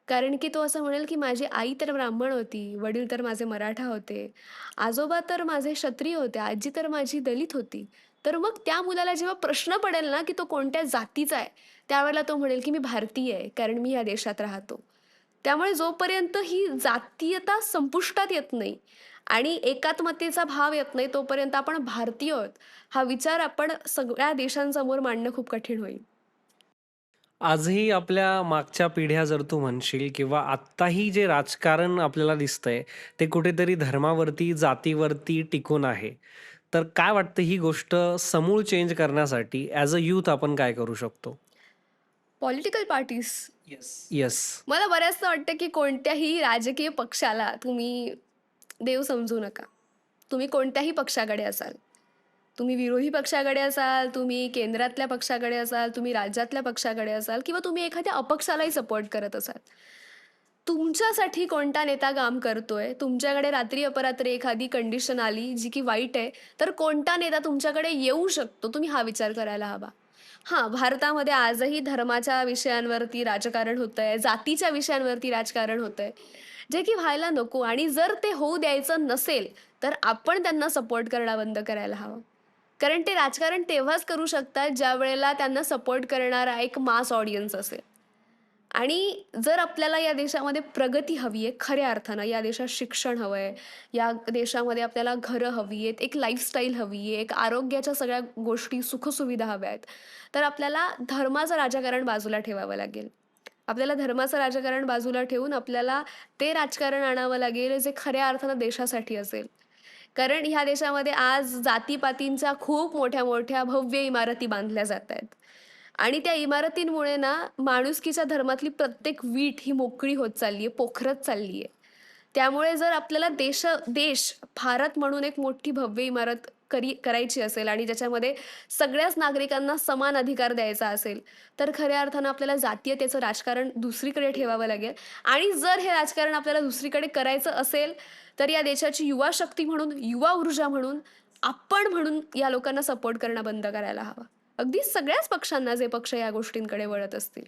कारण की तो असं म्हणेल, की "माझी आई तर ब्राह्मण होती, वडील तर माझे मराठा होते, आजोबा तर माझे क्षत्रिय होते, आजी तर माझी दलित होती." तर मग त्या मुलाला जेव्हा प्रश्न पडेल ना, की तो कोणत्या जातीचा आहे, त्यावेळेला तो म्हणेल, की "मी भारतीय आहे, कारण मी या देशात राहतो." त्यामुळे जोपर्यंत ही जातीयता संपुष्टात येत नाही आणि एकात्मतेचा भाव येत नाही, तोपर्यंत आपण भारतीय आहोत, हा विचार आपण सगळ्या देशांसमोर मांडणं खूप कठीण होईल. आजही आपल्या मागच्या पिढ्या जर तू म्हणशील किंवा आत्ताही जे राजकारण आपल्याला दिसतंय, ते कुठेतरी धर्मावरती, जातीवरती टिकून आहे. तर काय वाटतं ही गोष्ट समूळ चेंज करण्यासाठी ॲज अ यूथ आपण काय करू शकतो? Political parties yes. मला बऱ्याचदा वाटतं, की कोणत्याही राजकीय पक्षाला तुम्ही देव समजू नका. तुम्ही कोणत्याही पक्षाकडे असाल. तुम्ही विरोधी पक्षाकडे असाल, तुम्ही केंद्रातल्या पक्षाकडे असाल, तुम्ही राज्यातल्या पक्षाकडे असाल किंवा तुम्ही एखाद्या अपक्षालाही सपोर्ट करत असाल. तुमच्यासाठी कोणता नेता काम करतोय, तुमच्याकडे रात्री अपरात्री एखादी कंडिशन आली, जी की वाईट आहे, तर कोणता नेता तुमच्याकडे येऊ शकतो, तुम्ही हा विचार करायला हवा. हां, भारतामध्ये आजही धर्माच्या विषयांवरती राजकारण होतंय, जातीच्या विषयांवरती राजकारण होतंय, जे की व्हायला नको आणि जर ते होऊ द्यायचं नसेल, तर आपण त्यांना सपोर्ट करणं बंद करायला हवं. कारण ते राजकारण तेव्हाच करू शकतात, ज्यावेळेला त्यांना सपोर्ट करणारा एक मास ऑडियन्स असेल. आणि जर आपल्याला या देशामध्ये प्रगती हवी आहे खऱ्या अर्थानं, या देशात शिक्षण हवं आहे, या देशामध्ये आपल्याला घरं हवी आहेत, एक लाईफस्टाईल हवी आहे, एक आरोग्याच्या सगळ्या गोष्टी, सुखसुविधा हव्या आहेत, तर आपल्याला धर्माचं राजकारण बाजूला ठेवावं लागेल. आपल्याला धर्माचं राजकारण बाजूला ठेवून आपल्याला ते राजकारण आणावं लागेल, जे खऱ्या अर्थानं देशासाठी असेल. कारण ह्या देशामध्ये आज जातीपातींच्या खूप मोठ्या-मोठ्या भव्य इमारती बांधल्या जातायत. आणि त्या इमारतींमुळे ना माणुसकीच्या धर्मातली प्रत्येक वीट ही मोकळी होत चालली आहे, पोखरत चालली आहे. त्यामुळे जर आपल्याला देश, भारत म्हणून एक मोठी भव्य इमारत करायची असेल आणि ज्याच्यामध्ये सगळ्याच नागरिकांना समान अधिकार द्यायचा असेल, तर खऱ्या अर्थानं आपल्याला जातीयतेचं राजकारण दुसरीकडे ठेवावं लागेल आणि जर हे राजकारण आपल्याला दुसरीकडे करायचं असेल, तर या देशाची युवा शक्ती म्हणून, युवा ऊर्जा म्हणून, आपण म्हणून या लोकांना सपोर्ट करणं बंद करायला हवं. अगदी सगळ्याच पक्षांना, जे पक्ष या गोष्टींकडे वळत असतील.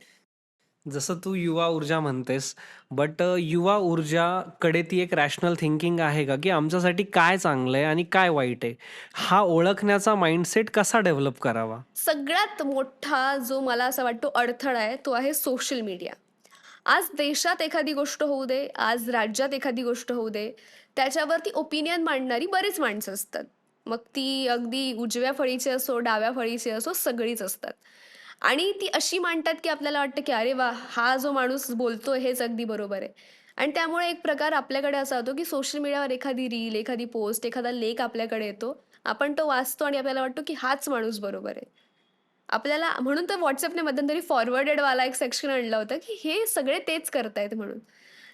जसं तू युवा ऊर्जा म्हणतेस, बट युवा ऊर्जाकडे ती एक रॅशनल थिंकिंग आहे का, की आमच्यासाठी काय चांगलं आहे आणि काय वाईट आहे? हा ओळखण्याचा माइंडसेट कसा डेव्हलप करावा? सगळ्यात मोठा जो मला असा वाटतो अडथळा आहे, तो आहे सोशल मीडिया. आज देशात एखादी गोष्ट होऊ दे, आज राज्यात एखादी गोष्ट होऊ दे, त्याच्यावरती ओपिनियन मांडणारी बरीच माणसं असतात. मग ती अगदी उजव्या फळीची असो, डाव्या फळीची असो, सगळीच असतात. आणि ती अशी मांडतात, की आपल्याला वाटतं, की "अरे वाह! हा जो माणूस बोलतोय हेच अगदी बरोबर आहे." आणि त्यामुळे एक प्रकार आपल्याकडे असा होतो, की सोशल मीडियावर एखादी रील, एखादी पोस्ट, एखादा लेख आपल्याकडे येतो. आपण तो वाचतो आणि आपल्याला वाटतो, की हाच माणूस बरोबर आहे. आपल्याला म्हणून तर WhatsAppने मध्यंतरी फॉरवर्डेडवाला एक सेक्शन आणलं होतं, की हे सगळे तेच करतायत म्हणून.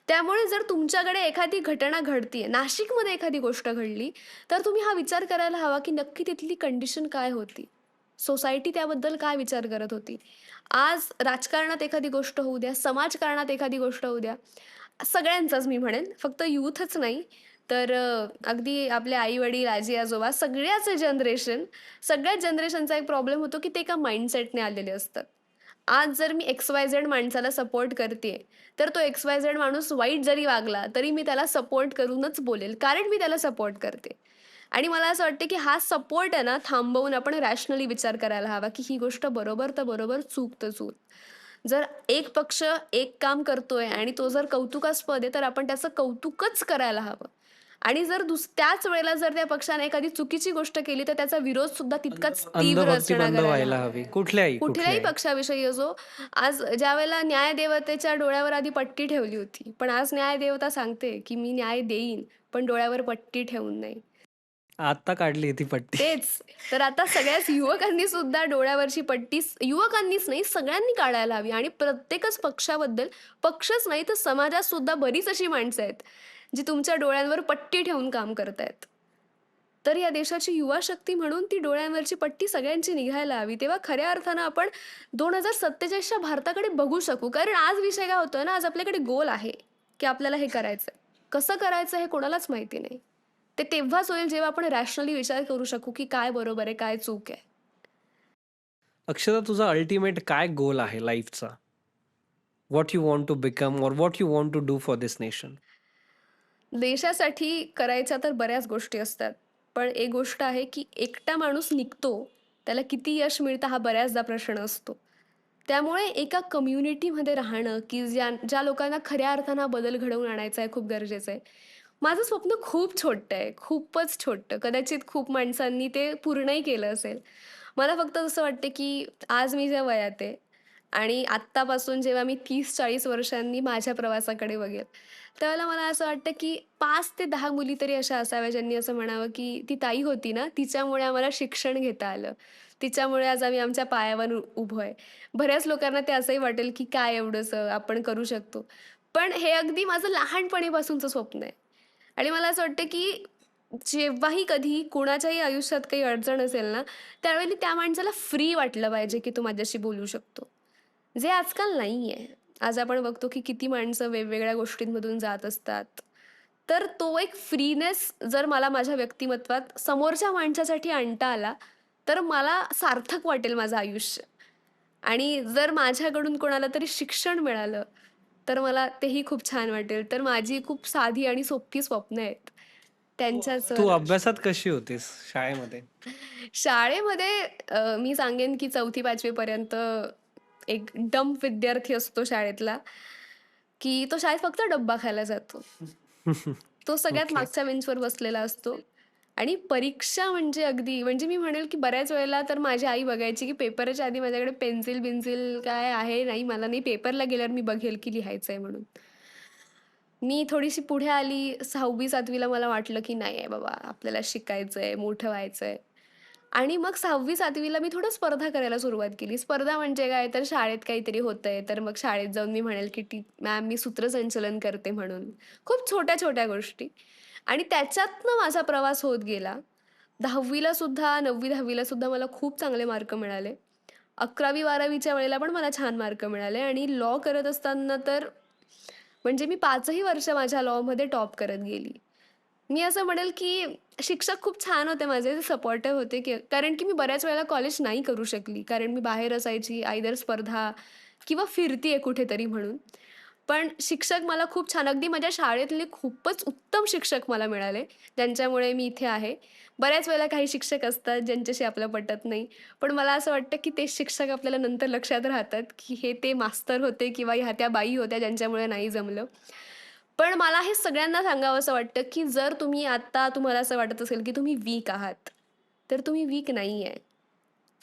त्यामुळे जर तुमच्याकडे एखादी घटना घडतीये, नाशिकमध्ये एखादी गोष्ट घडली, तर तुम्ही हा विचार करायला हवा, की नक्की तिथली कंडिशन काय होती? सोसायटी त्याबद्दल काय विचार करत होती? आज राजकारणात एखादी गोष्ट होऊ द्या, समाजकारणात एखादी गोष्ट होऊ द्या, सगळ्यांचाच मी म्हणेन, फक्त यूथच नाही, तर अगदी आपले आई-वडील, आजी-आजोबा सगळ्याच जनरेशनचा एक प्रॉब्लेम होतो, की ते एका माइंडसेटने आलेले असतात. आज जर मी XYZ माणसाला सपोर्ट करतेय, तर तो XYZ माणूस वाईट जरी वागला, तरी मी त्याला सपोर्ट करूनच बोलेल, कारण मी त्याला सपोर्ट करते. आणि मला असं वाटतं, की हा सपोर्ट आहे ना, थांबवून आपण रॅशनली विचार करायला हवा, की ही गोष्ट बरोबर तर बरोबर, चूक तर चूक. जर एक पक्ष एक काम करतोय आणि तो जर कौतुकास्पद आहे, तर आपण त्याचं कौतुकच करायला हवं. आणि जर त्याच वेळेला जर त्या पक्षाने एखादी चुकीची गोष्ट केली, तर त्याचा विरोध सुद्धा तितकाच तीव्र अंधभक्ती असणं बंद करायला व्हायला हवा. हवी. कुठल्याही, कुठल्याही कुठल्याही. पक्षाविषयी असो, आज ज्यावेळेला न्यायदेवतेच्या डोळ्यावर आधी पट्टी ठेवली होती, पण आज न्यायदेवता सांगते, की मी न्याय देईन, पण डोळ्यावर पट्टी ठेवून नाही. आता काढली ती पट्टी. तेच. तर आता सगळ्याच युवकांनी सुद्धा डोळ्यावरची पट्टी युवकांनीच नाही, सगळ्यांनी काढायला हवी आणि प्रत्येकच पक्षाबद्दल, पक्षच नाही तर समाजात सुद्धा बरीच अशी माणसं आहेत, जी तुमच्या डोळ्यांवर पट्टी ठेवून काम करतायत. तर या देशाची युवा शक्ती म्हणून ती डोळ्यांवरची पट्टी सगळ्यांची निघायला हवी. तेव्हा खऱ्या अर्थानं आपण 2047च्या भारताकडे बघू शकू. कारण आज विषय काय होतोय ना, आज आपल्याकडे गोल आहे, की आपल्याला हे करायचंय. कसं करायचं हे कोणालाच माहिती नाही. ते तेव्हाच होईल जेव्हा आपण रॅशनली विचार करू शकू, की काय बरोबर आहे, काय चूक आहे. अक्षता, तुझा अल्टिमेट काय गोल आहे लाईफचा? What you want to become और what you want to do for this nation? देशासाठी करायच्या तर बऱ्याच गोष्टी असतात. पण एक गोष्ट आहे, की एकटा माणूस निघतो, त्याला किती यश मिळतं हा बऱ्याचदा प्रश्न असतो. त्यामुळे एका कम्युनिटीमध्ये राहणं, की ज्या लोकांना खऱ्या अर्थानं हा बदल घडवून आणायचा आहे, खूप गरजेचं आहे. माझं स्वप्न खूप छोटं आहे, खूपच छोटं. कदाचित खूप माणसांनी ते पूर्णही केलं असेल. मला फक्त असं वाटतं, की आज मी ज्या वयात आहे आणि आत्तापासून जेव्हा मी 30-40 वर्षांनी माझ्या प्रवासाकडे बघेल, त्यावेळेला मला असं वाटतं, की 5 ते 10 मुली तरी अशा असाव्या, ज्यांनी असं म्हणावं, की "ती ताई होती ना, तिच्यामुळे आम्हाला शिक्षण घेता आलं. तिच्यामुळे आज आम्ही आमच्या पायावर उभं आहे." बऱ्याच लोकांना ते असंही वाटेल, की काय एवढंसं आपण करू शकतो. पण हे अगदी माझं लहानपणीपासूनचं स्वप्न आहे. आणि मला असं वाटतं, की जेव्हाही कधी कुणाच्याही आयुष्यात काही अडचण असेल ना, त्यावेळी त्या माणसाला फ्री वाटलं पाहिजे, की तो माझ्याशी बोलू शकतो. जे आजकाल नाहीये. आज आपण बघतो, की किती माणसं वेगवेगळ्या गोष्टींमधून जात असतात. तर तो एक फ्रीनेस जर मला माझ्या व्यक्तिमत्वात समोरच्या माणसासाठी आणता आला, तर मला सार्थक वाटेल माझं आयुष्य. आणि जर माझ्याकडून कोणाला तरी शिक्षण मिळालं, तर मला तेही खूप छान वाटेल. तर माझी खूप साधी आणि सोपी स्वप्न आहेत. तू त्यांच्याचवर अभ्यासात कशी होतीस शाळेमध्ये? शाळेमध्ये मी सांगेन की 4थी-5वी पर्यंत एक डंब विद्यार्थी असतो शाळेतला, की तो शाळेत फक्त डब्बा खायला जातो. तो सगळ्यात ओके. मागच्या बेंचवर बसलेला असतो आणि परीक्षा म्हणजे अगदी म्हणजे मी म्हणेल की बऱ्याच वेळेला तर माझी आई बघायची की पेपरच्या आधी माझ्याकडे पेन्सिल-बिन्सिल काय आहे, नाही मला नाही. पेपरला गेल्यावर मी बघेल की लिहायचंय म्हणून. मी थोडीशी पुढे आली 6वी-7वीला मला वाटलं की नाही आहे बाबा, आपल्याला शिकायचंय, मोठं व्हायचंय. आणि मग 6वी-7वीला मी थोडं स्पर्धा करायला सुरुवात केली. स्पर्धा म्हणजे काय, तर शाळेत काहीतरी होतंय, तर मग शाळेत जाऊन मी म्हणेल की मॅम मी सूत्रसंचलन करते म्हणून. खूप छोट्या-छोट्या गोष्टी आणि त्याच्यातनं माझा प्रवास होत गेला. 10वीला सुद्धा 9वी-10वीला सुद्धा मला खूप चांगले मार्क मिळाले. 11वी-12वीच्या वेळेला पण मला छान मार्क मिळाले आणि लॉ करत असताना तर म्हणजे मी 5ही वर्ष माझ्या लॉमध्ये टॉप करत गेली. मी असं म्हणेल, की शिक्षक खूप छान होते माझे, ते सपोर्टिव्ह होते, की कारण की मी बऱ्याच वेळेला कॉलेज नाही करू शकली. कारण मी बाहेर असायची, आयदर स्पर्धा किंवा फिरतीये कुठेतरी म्हणून. पण शिक्षक मला खूप छान अगदी माझ्या शाळेतले खूपच उत्तम शिक्षक मला मिळाले, ज्यांच्यामुळे मी इथे आहे. बऱ्याच वेळेला काही शिक्षक असतात, ज्यांच्याशी आपलं पटत नाही. पण मला असं वाटतं, की तेच शिक्षक आपल्याला नंतर लक्षात राहतात, की हे ते मास्तर होते किंवा ह्या त्या बाई होत्या, ज्यांच्यामुळे नाही जमलं. पण मला हे सगळ्यांना सांगावसं वाटतं, की जर तुम्ही आता तुम्हाला असं वाटत असेल, की तुम्ही वीक आहात, तर तुम्ही वीक नाहीये.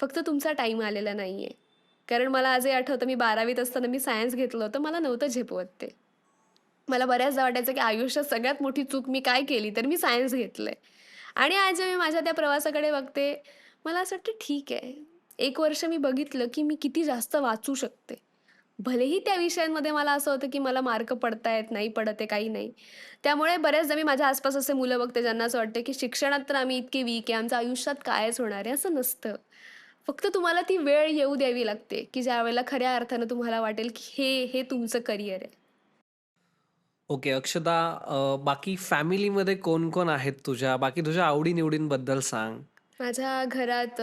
फक्त तुमचा टाईम आलेला नाहीये. कारण मला आजही आठवतं मी 12वीत असताना मी सायन्स घेतलं होतं. मला नव्हतं झेपवत ते. मला बऱ्याचदा वाटायचं, की आयुष्यात सगळ्यात मोठी चूक मी काय केली, तर मी सायन्स घेतलंय. आणि आज जेव्हा मी माझ्या त्या प्रवासाकडे बघते, मला असं वाटतं ठीक आहे. 1 वर्ष मी बघितलं, की मी किती जास्त वाचू शकते. भलेही त्या विषयांमध्ये मला असं होतं, की मला मार्क पडतायत, नाही पडत आहे, काही नाही. त्यामुळे बऱ्याचदा मी माझ्या आसपास असे मुलं बघते, ज्यांना असं वाटतं, की शिक्षणात तर आम्ही इतके वीक आहे, आमच्या आयुष्यात कायच होणार आहे, असं नसतं. फक्त तुम्हाला ती वेळ येऊ द्यावी लागते, की ज्यावेळेला खऱ्या अर्थानं तुम्हाला वाटेल, की हे तुमचं करियर आहे. ओके, अक्षता, बाकी फॅमिलीमध्ये कोण-कोण आहेत तुझ्या? बाकी तुझ्या आवडी-निवडींबद्दल सांग. माझ्या घरात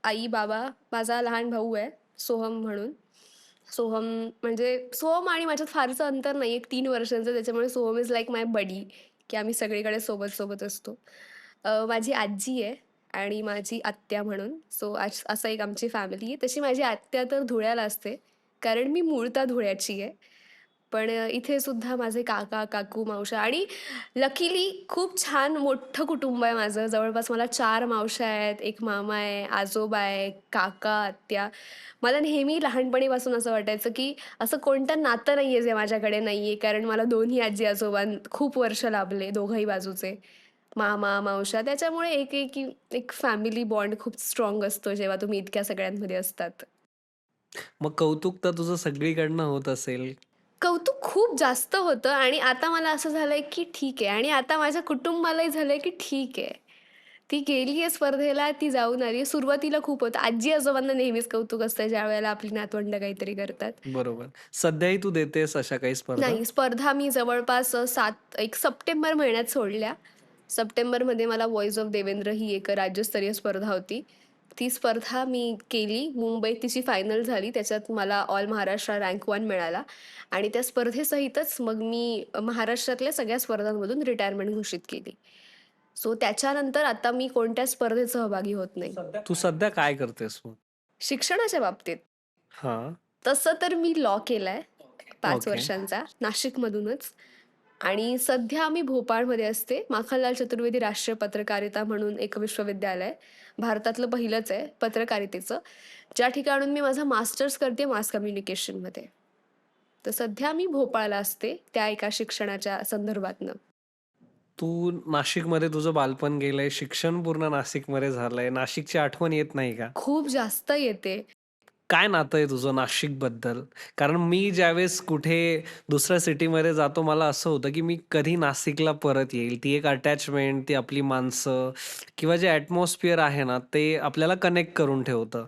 आई, बाबा, माझा लहान भाऊ आहे, सोहम म्हणून. सोहम म्हणजे सोहम आणि माझ्यात फारसं अंतर नाही, एक 3 वर्षांचं. त्याच्यामुळे सोहम इज लाइक माय बडी, की आम्ही सगळीकडे सोबत-सोबत असतो. माझी आजी आहे आणि माझी आत्या म्हणून. सो असं एक आमची फॅमिली आहे. तशी माझी आत्या तर धुळ्याला असते, कारण मी मूळतः धुळ्याची आहे. पण इथे सुद्धा माझे काका, काकू, मावश्या आणि लकीली खूप छान मोठं कुटुंब आहे माझं. जवळपास मला 4 मावश्या आहेत, 1 मामा आहे, आजोबा आहे, काका, आत्या. मला नेहमी लहानपणीपासून असं वाटायचं, की असं कोणतं नातं नाहीये जे माझ्याकडे नाहीये. कारण मला दोन्ही आजी-आजोबा खूप वर्ष लाभले दोघंही बाजूचे. मामा, मावश्या त्याच्यामुळे एक फॅमिली बॉन्ड खूप स्ट्राँग असतो जेव्हा तुम्ही इतक्या सगळ्यांमध्ये असतात. मग कौतुक तर तुझं सगळीकडनं होत असेल. कौतुक खूप जास्त होतं आणि आता मला असं झालंय, की ठीक आहे आणि आता माझ्या कुटुंबालाही झालंय, की ठीक आहे. ती गेली आहे स्पर्धेला, ती जाऊन आली. सुरुवातीला खूप होतं. आजी-आजोबांना नेहमीच कौतुक असतं ज्यावेळेला आपली नातवंड काहीतरी करतात. बरोबर. सध्याही तू देतेस अशा काही स्पर्धा? नाही, स्पर्धा मी जवळपास 1 सप्टेंबर महिन्यात सोडल्या. सप्टेंबरमध्ये मला व्हॉईस ऑफ देवेंद्र ही एक राज्यस्तरीय स्पर्धा होती. ती स्पर्धा मी केली. मुंबईत तिची फायनल झाली. त्याच्यात मला ऑल महाराष्ट्र रँक 1 मिळाला आणि त्या स्पर्धेसहितच मग मी महाराष्ट्रातल्या सगळ्या स्पर्धांमधून रिटायरमेंट घोषित केली. सो त्याच्यानंतर आता मी कोणत्याच स्पर्धेत सहभागी होत नाही. तू सध्या काय करतेस मग? शिक्षणाच्या बाबतीत हां. तसं तर मी लॉ केलाय 5 ओके. वर्षांचा नाशिकमधूनच आणि सध्या मी भोपाळमध्ये असते. माखनलाल चतुर्वेदी राष्ट्रीय पत्रकारिता म्हणून एक विश्वविद्यालय आहे. भारतातलं पहिलंच आहे पत्रकारितेचं, ज्या ठिकाणून मी माझा मास्टर्स करते मास कम्युनिकेशनमध्ये. तर सध्या मी भोपाळला असते त्या एका शिक्षणाच्या संदर्भातनं. तू नाशिकमध्ये तुझं बालपण गेलंय, शिक्षण पूर्ण नाशिकमध्ये झालंय. नाशिकची आठवण येत नाही का? खूप जास्त येते. काय नातं आहे तुझं नाशिकबद्दल? कारण मी ज्यावेळेस कुठे दुसऱ्या सिटीमध्ये जातो, मला असं होतं, की मी कधी नाशिकला परत येईल. ती एक अटॅचमेंट, ती आपली माणसं किंवा जे ॲटमॉस्फिअर आहे ना, ते आपल्याला कनेक्ट करून ठेवतं.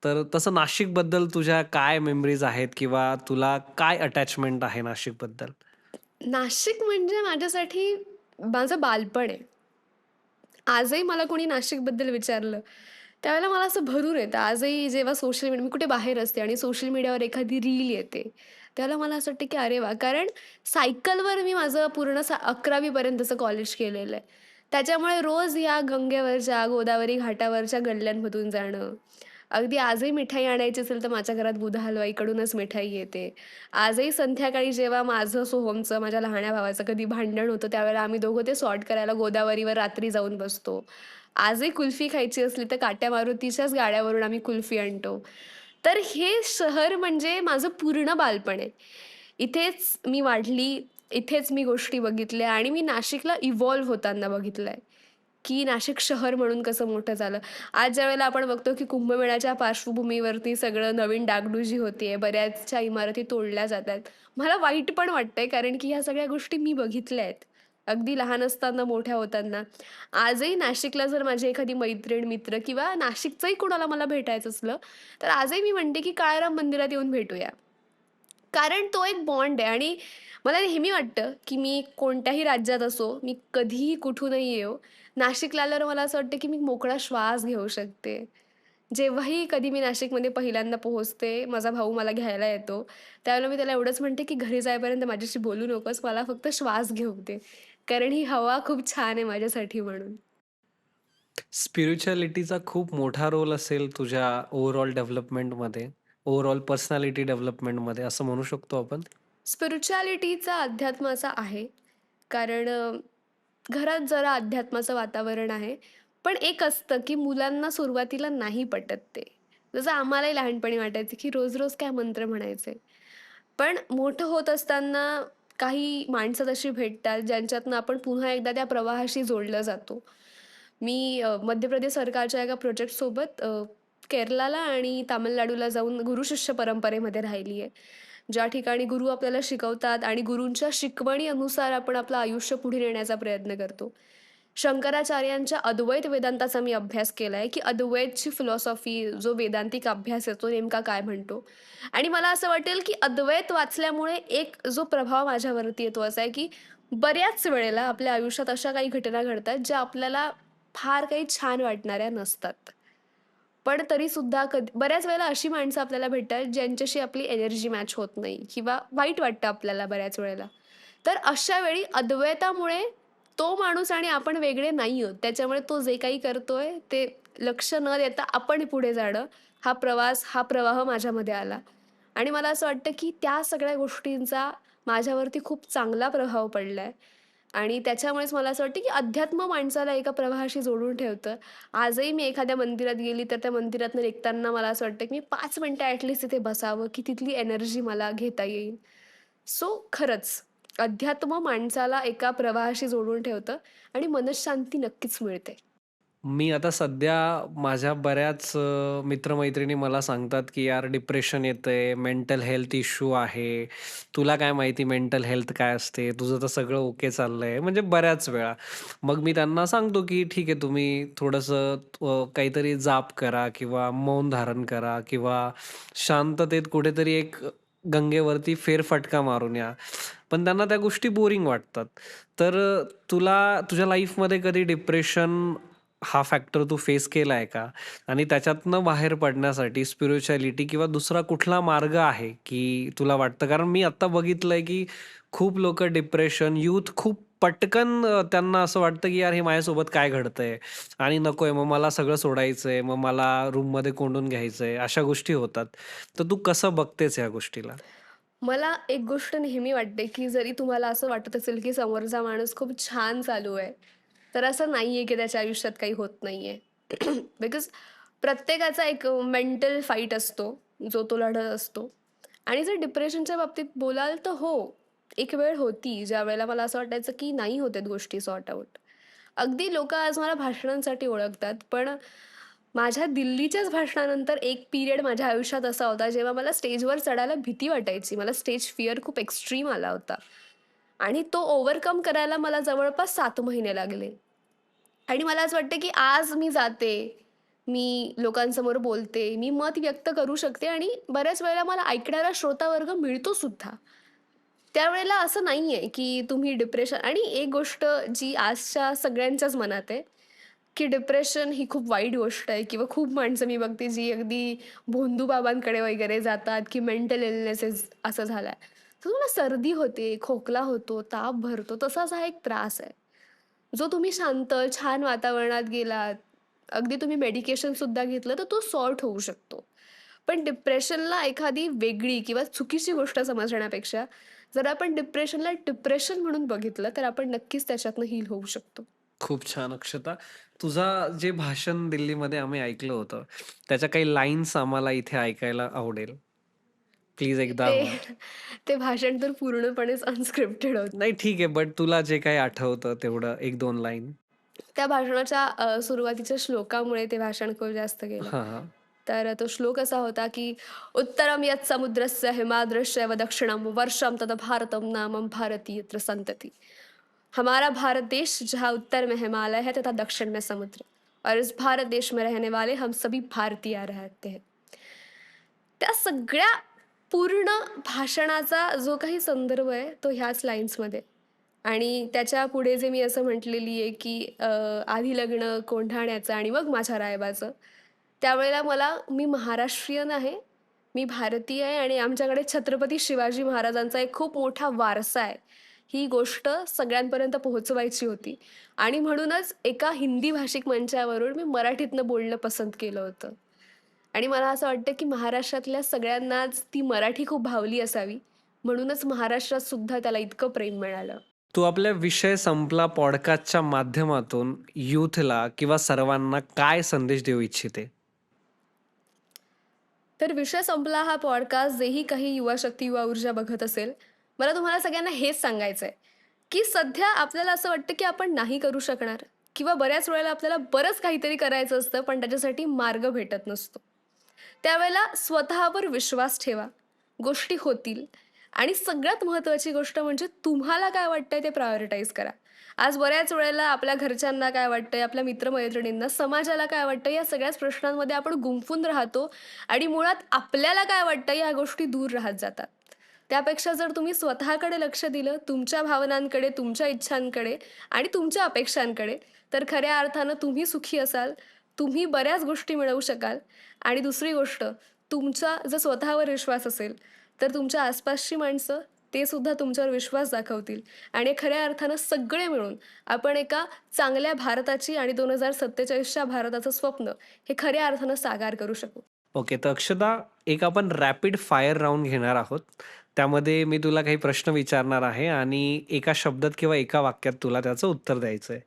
तर तसं नाशिकबद्दल तुझ्या काय मेमरीज आहेत किंवा तुला काय अटॅचमेंट आहे नाशिकबद्दल? नाशिक म्हणजे माझ्यासाठी माझं बालपण आहे. आजही मला कोणी नाशिकबद्दल विचारलं, त्यावेळेला मला असं भरून येतं. आजही जेव्हा सोशल मीडिया मी कुठे बाहेर असते आणि सोशल मीडियावर एखादी रील येते, त्यावेळेला मला असं वाटतं की अरे वाह! कारण सायकलवर मी माझं पूर्ण 11वी पर्यंतचं कॉलेज केलेलं आहे. त्याच्यामुळे रोज ह्या गंगेवरच्या, गोदावरी घाटावरच्या गल्ल्यांमधून जाणं. अगदी आजही मिठाई आणायची असेल तर माझ्या घरात बुधा हलवाईकडूनच मिठाई येते. आजही संध्याकाळी जेव्हा माझं सोहमचं, माझ्या लहान्या भावाचं कधी भांडण होतं, त्यावेळेला आम्ही दोघं ते सॉर्ट करायला गोदावरीवर रात्री जाऊन बसतो. आजही कुल्फी खायची असली तर काट्या मारुतीच्याच गाड्यावरून आम्ही कुल्फी आणतो. तर हे शहर म्हणजे माझं पूर्ण बालपण आहे. इथेच मी वाढली, इथेच मी गोष्टी बघितल्या आणि मी नाशिकला इव्हॉल्व होताना बघितलंय, की नाशिक शहर म्हणून कसं मोठं झालं. आज ज्यावेळेला आपण बघतो, की कुंभमेळ्याच्या पार्श्वभूमीवरती सगळं नवीन डागडुजी होतीये, बऱ्याचशा इमारती तोडल्या जातायत. मला वाईट पण वाटतंय कारण की ह्या सगळ्या गोष्टी मी बघितल्या आहेत. अगदी लहान असताना, मोठ्या होताना. आजही नाशिकला जर माझी एखादी मैत्रीण, मित्र किंवा नाशिकचंही कोणाला मला भेटायचं असलं, तर आजही मी म्हणते, की काळाराम मंदिरात येऊन भेटूया. कारण तो एक बॉन्ड आहे आणि मला नेहमी वाटतं, की मी कोणत्याही राज्यात असो, मी कधीही कुठूनही येवो, नाशिकला आल्यावर मला असं वाटतं, की मी मोकळा श्वास घेऊ शकते. जेव्हाही कधी मी नाशिकमध्ये पहिल्यांदा पोहोचते, माझा भाऊ मला घ्यायला येतो, त्यावेळेला मी त्याला एवढंच म्हणते, की घरी जाईपर्यंत माझ्याशी बोलू नकोस, मला फक्त श्वास घेऊ दे. कारण ही हवा खूप छान आहे माझ्यासाठी म्हणून. स्पिरिच्युअलिटीचा खूप मोठा रोल असेल तुझ्या ओव्हरऑल डेव्हलपमेंटमध्ये, ओव्हरऑल पर्सनॅलिटी डेव्हलपमेंटमध्ये असं म्हणू शकतो आपण? स्पिरिच्युअलिटीचा अध्यात्माचा आहे. कारण घरात जरा अध्यात्माचं वातावरण आहे. पण एक असतं, की मुलांना सुरुवातीला नाही पटत ते. जसं आम्हालाही लहानपणी वाटायचं, की रोज-रोज काय मंत्र म्हणायचे. पण मोठं होत असताना काही माणसं तशी भेटतात, ज्यांच्यातनं आपण पुन्हा एकदा त्या प्रवाहाशी जोडलं जातो. मी मध्य प्रदेश सरकारच्या एका प्रोजेक्टसोबत केरलाला आणि तामिळनाडूला जाऊन गुरु-शिष्य परंपरेमध्ये राहिली आहे. ज्या ठिकाणी गुरु आपल्याला शिकवतात आणि गुरूंच्या शिकवणीनुसार आपण आपलं आयुष्य पुढे नेण्याचा प्रयत्न करतो. शंकराचार्यांच्या अद्वैत वेदांताचा मी अभ्यास केलाय, की अद्वैतची फिलॉसॉफी जो वेदांतिक अभ्यास आहे, तो नेमका काय म्हणतो? आणि मला असं वाटेल, की अद्वैत वाचल्यामुळे एक जो प्रभाव माझ्यावरती येतो असा आहे, की बऱ्याच वेळेला आपल्या आयुष्यात अशा काही घटना घडतात, ज्या आपल्याला फार काही छान वाटणाऱ्या नसतात. पण तरीसुद्धा बऱ्याच वेळेला अशी माणसं आपल्याला भेटतात, ज्यांच्याशी आपली एनर्जी मॅच होत नाही किंवा वाईट वाटतं आपल्याला बऱ्याच वेळेला. तर अशा वेळी अद्वैतामुळे तो माणूस आणि आपण वेगळे नाही आहोत. त्याच्यामुळे तो जे काही करतोय ते लक्ष न देता आपण पुढे जाणं, हा प्रवास, हा प्रवाह माझ्यामध्ये आला. आणि मला असं वाटतं, की त्या सगळ्या गोष्टींचा माझ्यावरती खूप चांगला प्रभाव पडलाय. आणि त्याच्यामुळेच मला असं वाटतं, की अध्यात्म माणसाला एका प्रवाहाशी जोडून ठेवतं. आजही मी एखाद्या मंदिरात गेली, तर त्या मंदिरातनं निघताना मला असं वाटतं, की मी 5 मिनिटं ॲटलीस्ट तिथे बसावं, की तिथली एनर्जी मला घेता येईल. सो खरंच अध्यात्म माणसाला एका प्रवाहाशी जोडून ठेवतं आणि मनःशांती नक्कीच मिळते. मी आता सध्या माझ्या बऱ्याच मित्रमैत्रिणी मला सांगतात, की "यार डिप्रेशन येतंय, मेंटल हेल्थ इश्यू आहे. तुला काय माहिती मेंटल हेल्थ काय असते? तुझं तर सगळं ओके चाललंय." म्हणजे बऱ्याच वेळा. मग मी त्यांना सांगतो, की "ठीक आहे, तुम्ही थोडंसं काहीतरी जाप करा किंवा मौन धारण करा किंवा शांततेत कुठेतरी एक गंगेवरती फेरफटका मारून या." पण त्यांना त्या गोष्टी बोरिंग वाटतात. तर तुला तुझ्या लाईफमध्ये कधी डिप्रेशन हा फॅक्टर तू फेस केलाय का? आणि त्याच्यातनं बाहेर पडण्यासाठी स्पिरिच्युअलिटी किंवा दुसरा कुठला मार्ग आहे, की तुला वाटतं? कारण मी आत्ता बघितलंय, की खूप लोकं डिप्रेशन, यूथ खूप पटकन त्यांना असं वाटतं, की यार हे माझ्यासोबत काय घडतंय? आणि नकोय, मग मला सगळं सोडायचंय, मग मला रूममध्ये कोंडून घ्यायचंय, अशा गोष्टी होतात. तर तू कसं बघतेस या गोष्टीला? मला एक गोष्ट नेहमी वाटते, की जरी तुम्हाला असं वाटत असेल, की समोरचा माणूस खूप छान चालू आहे, तर असं नाहीये, की त्याच्या आयुष्यात काही होत नाहीये. बिकॉज प्रत्येकाचा एक मेंटल फाईट असतो, जो तो लढत असतो. आणि जर डिप्रेशनच्या बाबतीत बोलाल तर हो, एक वेळ होती, ज्यावेळेला मला असं वाटायचं, की नाही होत आहेत गोष्टी सॉर्ट आउट. अगदी लोकं आज मला भाषणांसाठी ओळखतात, पण माझ्या दिल्लीच्याच भाषणानंतर एक पिरियड माझ्या आयुष्यात असा होता, जेव्हा मला स्टेजवर चढायला भीती वाटायची. मला स्टेज फिअर खूप एक्स्ट्रीम आला होता आणि तो ओव्हरकम करायला मला जवळपास 7 महिने लागले. आणि मला असं वाटतं, की आज मी जाते, मी लोकांसमोर बोलते, मी मत व्यक्त करू शकते आणि बऱ्याच वेळेला मला ऐकणारा श्रोतावर्ग मिळतो सुद्धा. त्यावेळेला असं नाहीये, की तुम्ही डिप्रेशन आणि एक गोष्ट जी आजच्या सगळ्यांच्याच मनात आहे, की डिप्रेशन ही खूप वाईट गोष्ट आहे किंवा खूप माणसं मी बघते जी अगदी भोंदूबाबांकडे वगैरे जातात, की मेंटल इलनेसेस असं झालाय. तर तुम्हाला सर्दी होते, खोकला होतो, ताप भरतो, तसाच हा एक त्रास आहे. जो तुम्ही शांत, छान वातावरणात गेलात, अगदी तुम्ही मेडिकेशन सुद्धा घेतलं, तर तो सॉर्ट होऊ शकतो. पण डिप्रेशनला एखादी वेगळी किंवा चुकीची गोष्ट समजण्यापेक्षा जर आपण डिप्रेशनला डिप्रेशन म्हणून बघितलं, तर आपण नक्कीच त्याच्यातनं हील होऊ शकतो. खूप छान अक्षता. तुझा जे भाषण दिल्लीमध्ये आम्ही ऐकलं होतं, त्याच्या काही लाईन्स आम्हाला इथे ऐकायला आवडेल. प्लीज एकदा ते ते भाषण तर पूर्णपणेच अनस्क्रिप्टेड होतं. नाही ठीक आहे, बट तुला जे काही आठवतं तेवढं 1-2 लाईन? त्या भाषणाच्या सुरुवातीच्या श्लोकामुळे ते भाषण खूप जास्त गेलं. हां, हां. तर तो श्लोक असा होता, की "उत्तरं यत् समुद्रस्य हिमाद्रश्चैव दक्षिणं वर्षं तद भारतं नामं भारती यत्र संतति." हमारा भारत देश जहाँ उत्तर में हिमालय है तथा दक्षिण में समुद्र और इस भारत देश में रहने वाले हम सभी भारतीय रहते हैं. त्या सगळ्या पूर्ण भाषणाचा जो काही संदर्भ आहे तो ह्याच लाईन्समध्ये आणि त्याच्या पुढे जे मी असं म्हटलेली आहे की आधी लग्न कोंढाण्याचं आणि मग माझ्या रायबाचं. त्यावेळेला मी महाराष्ट्रीयन आहे, मी भारतीय आहे आणि आमच्याकडे छत्रपती शिवाजी महाराजांचा एक खूप मोठा वारसा आहे. ही गोष्ट सगळ्यांपर्यंत पोहोचवायची होती आणि म्हणूनच एका हिंदी भाषिक मंचावरून मी मराठीतनं बोलणं पसंत केलं होतं. आणि मला असं वाटतं, की महाराष्ट्रातल्या सगळ्यांनाच ती मराठी खूप भावली असावी. म्हणूनच महाराष्ट्रात सुद्धा त्याला इतकं प्रेम मिळालं. तू आपल्या विषय संपला पॉडकास्टच्या माध्यमातून यूथला किंवा सर्वांना काय संदेश देऊ इच्छिते? तर विषय संपला हा पॉडकास्ट जेही काही युवा शक्ती, युवा ऊर्जा बघत असेल, मला तुम्हाला सगळ्यांना हेच सांगायचं आहे, की सध्या आपल्याला असं वाटतं, की आपण नाही करू शकणार किंवा बऱ्याच वेळेला आपल्याला बरंच काहीतरी करायचं असतं, पण त्याच्यासाठी मार्ग भेटत नसतो. त्यावेळेला स्वतःवर विश्वास ठेवा. गोष्टी होतील आणि सगळ्यात महत्त्वाची गोष्ट म्हणजे तुम्हाला काय वाटतंय ते प्रायोरिटाईज करा. आज बऱ्याच वेळेला आपल्या घरच्यांना काय वाटतंय, आपल्या मित्र-मैत्रिणींना, समाजाला काय वाटतं, या सगळ्याच प्रश्नांमध्ये आपण गुंफून राहतो आणि मुळात आपल्याला काय वाटतं या गोष्टी दूर राहत जातात. त्यापेक्षा जर तुम्ही स्वतःकडे लक्ष दिलं, तुमच्या भावनांकडे, तुमच्या इच्छांकडे आणि तुमच्या अपेक्षांकडे, तर खऱ्या अर्थानं तुम्ही सुखी असाल, तुम्ही बऱ्याच गोष्टी मिळवू शकाल आणि दुसरी गोष्ट, तुमचा जर स्वतःवर विश्वास असेल, तर तुमच्या आसपासची माणसं ते सुद्धा तुमच्यावर विश्वास दाखवतील आणि खऱ्या अर्थानं सगळे मिळून आपण एका चांगल्या भारताची आणि 2047च्या भारताचं स्वप्न हे खऱ्या अर्थानं साकार करू शकू. ओके. तर अक्षता, एक आपण रॅपिड फायर राउंड घेणार आहोत. त्यामध्ये मी तुला काही प्रश्न विचारणार आहे आणि एका शब्दात किंवा एका वाक्यात तुला त्याचं उत्तर द्यायचं आहे.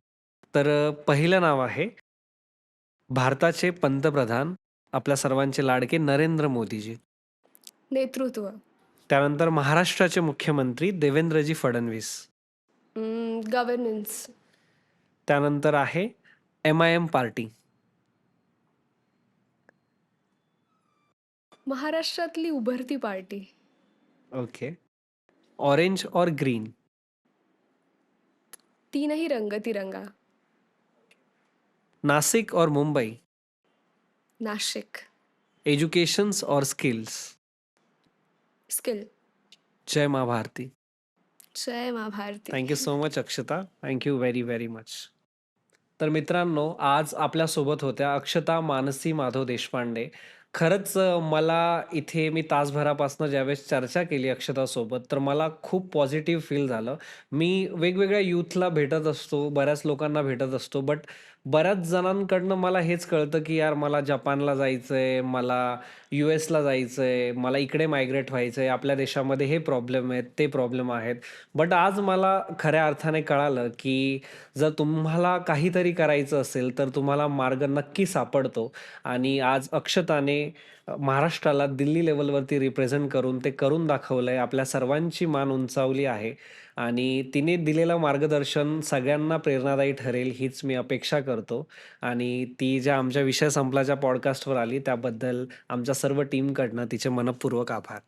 तर पहिलं नाव आहे भारताचे पंतप्रधान, आपल्या सर्वांचे लाडके नरेंद्र मोदीजी. नेतृत्व, त्यानंतर महाराष्ट्राचे मुख्यमंत्री देवेंद्रजी फडणवीस. गव्हर्नन्स, त्यानंतर आहे MIM पार्टी. महाराष्ट्रातली उभरती पार्टी. ओके. ऑरेंज और ग्रीन. तीनही रंग तिरंगा. नासिक और मुंबई. नाशिक. एज्युकेशन्स और स्किल्स. स्किल. जय मा भारती. जय मा Bharati. Thank you so much Akshata. Thank you very very much. तर मित्रांनो, आज आपल्यासोबत होत्या अक्षता मानसी माधव देशपांडे. खरंच मला इथे मी तासभरापासून ज्यावेळेस चर्चा केली अक्षतासोबत, तर मला खूप पॉझिटिव्ह फील झालं. मी वेगवेगळ्या यूथला भेटत असतो, बऱ्याच लोकांना भेटत असतो, बट बऱ्याच जणांकडनं मला हेच कळतं, की यार मला जपानला जायचंय, मला यूएसला जायचंय, मला इकडे मायग्रेट व्हायचंय, आपल्या देशामध्ये हे प्रॉब्लेम आहेत, ते प्रॉब्लेम आहेत. बट आज मला खऱ्या अर्थाने कळालं, की जर तुम्हाला काहीतरी करायचं असेल, तर तुम्हाला मार्ग नक्की सापडतो. आणि आज अक्षताने महाराष्ट्राला दिल्ली लेव्हलवरती रिप्रेझेंट करून ते करून दाखवलंय. आपल्या सर्वांची मान उंचावली आहे आणि तिने दिलेलं मार्गदर्शन सगळ्यांना प्रेरणादायी ठरेल हीच मी अपेक्षा करतो. आणि ती ज्या आमच्या विषय संपलाच्या पॉडकास्टवर आली त्याबद्दल आमच्या सर्व टीमकडनं तिचे मनःपूर्वक आभार.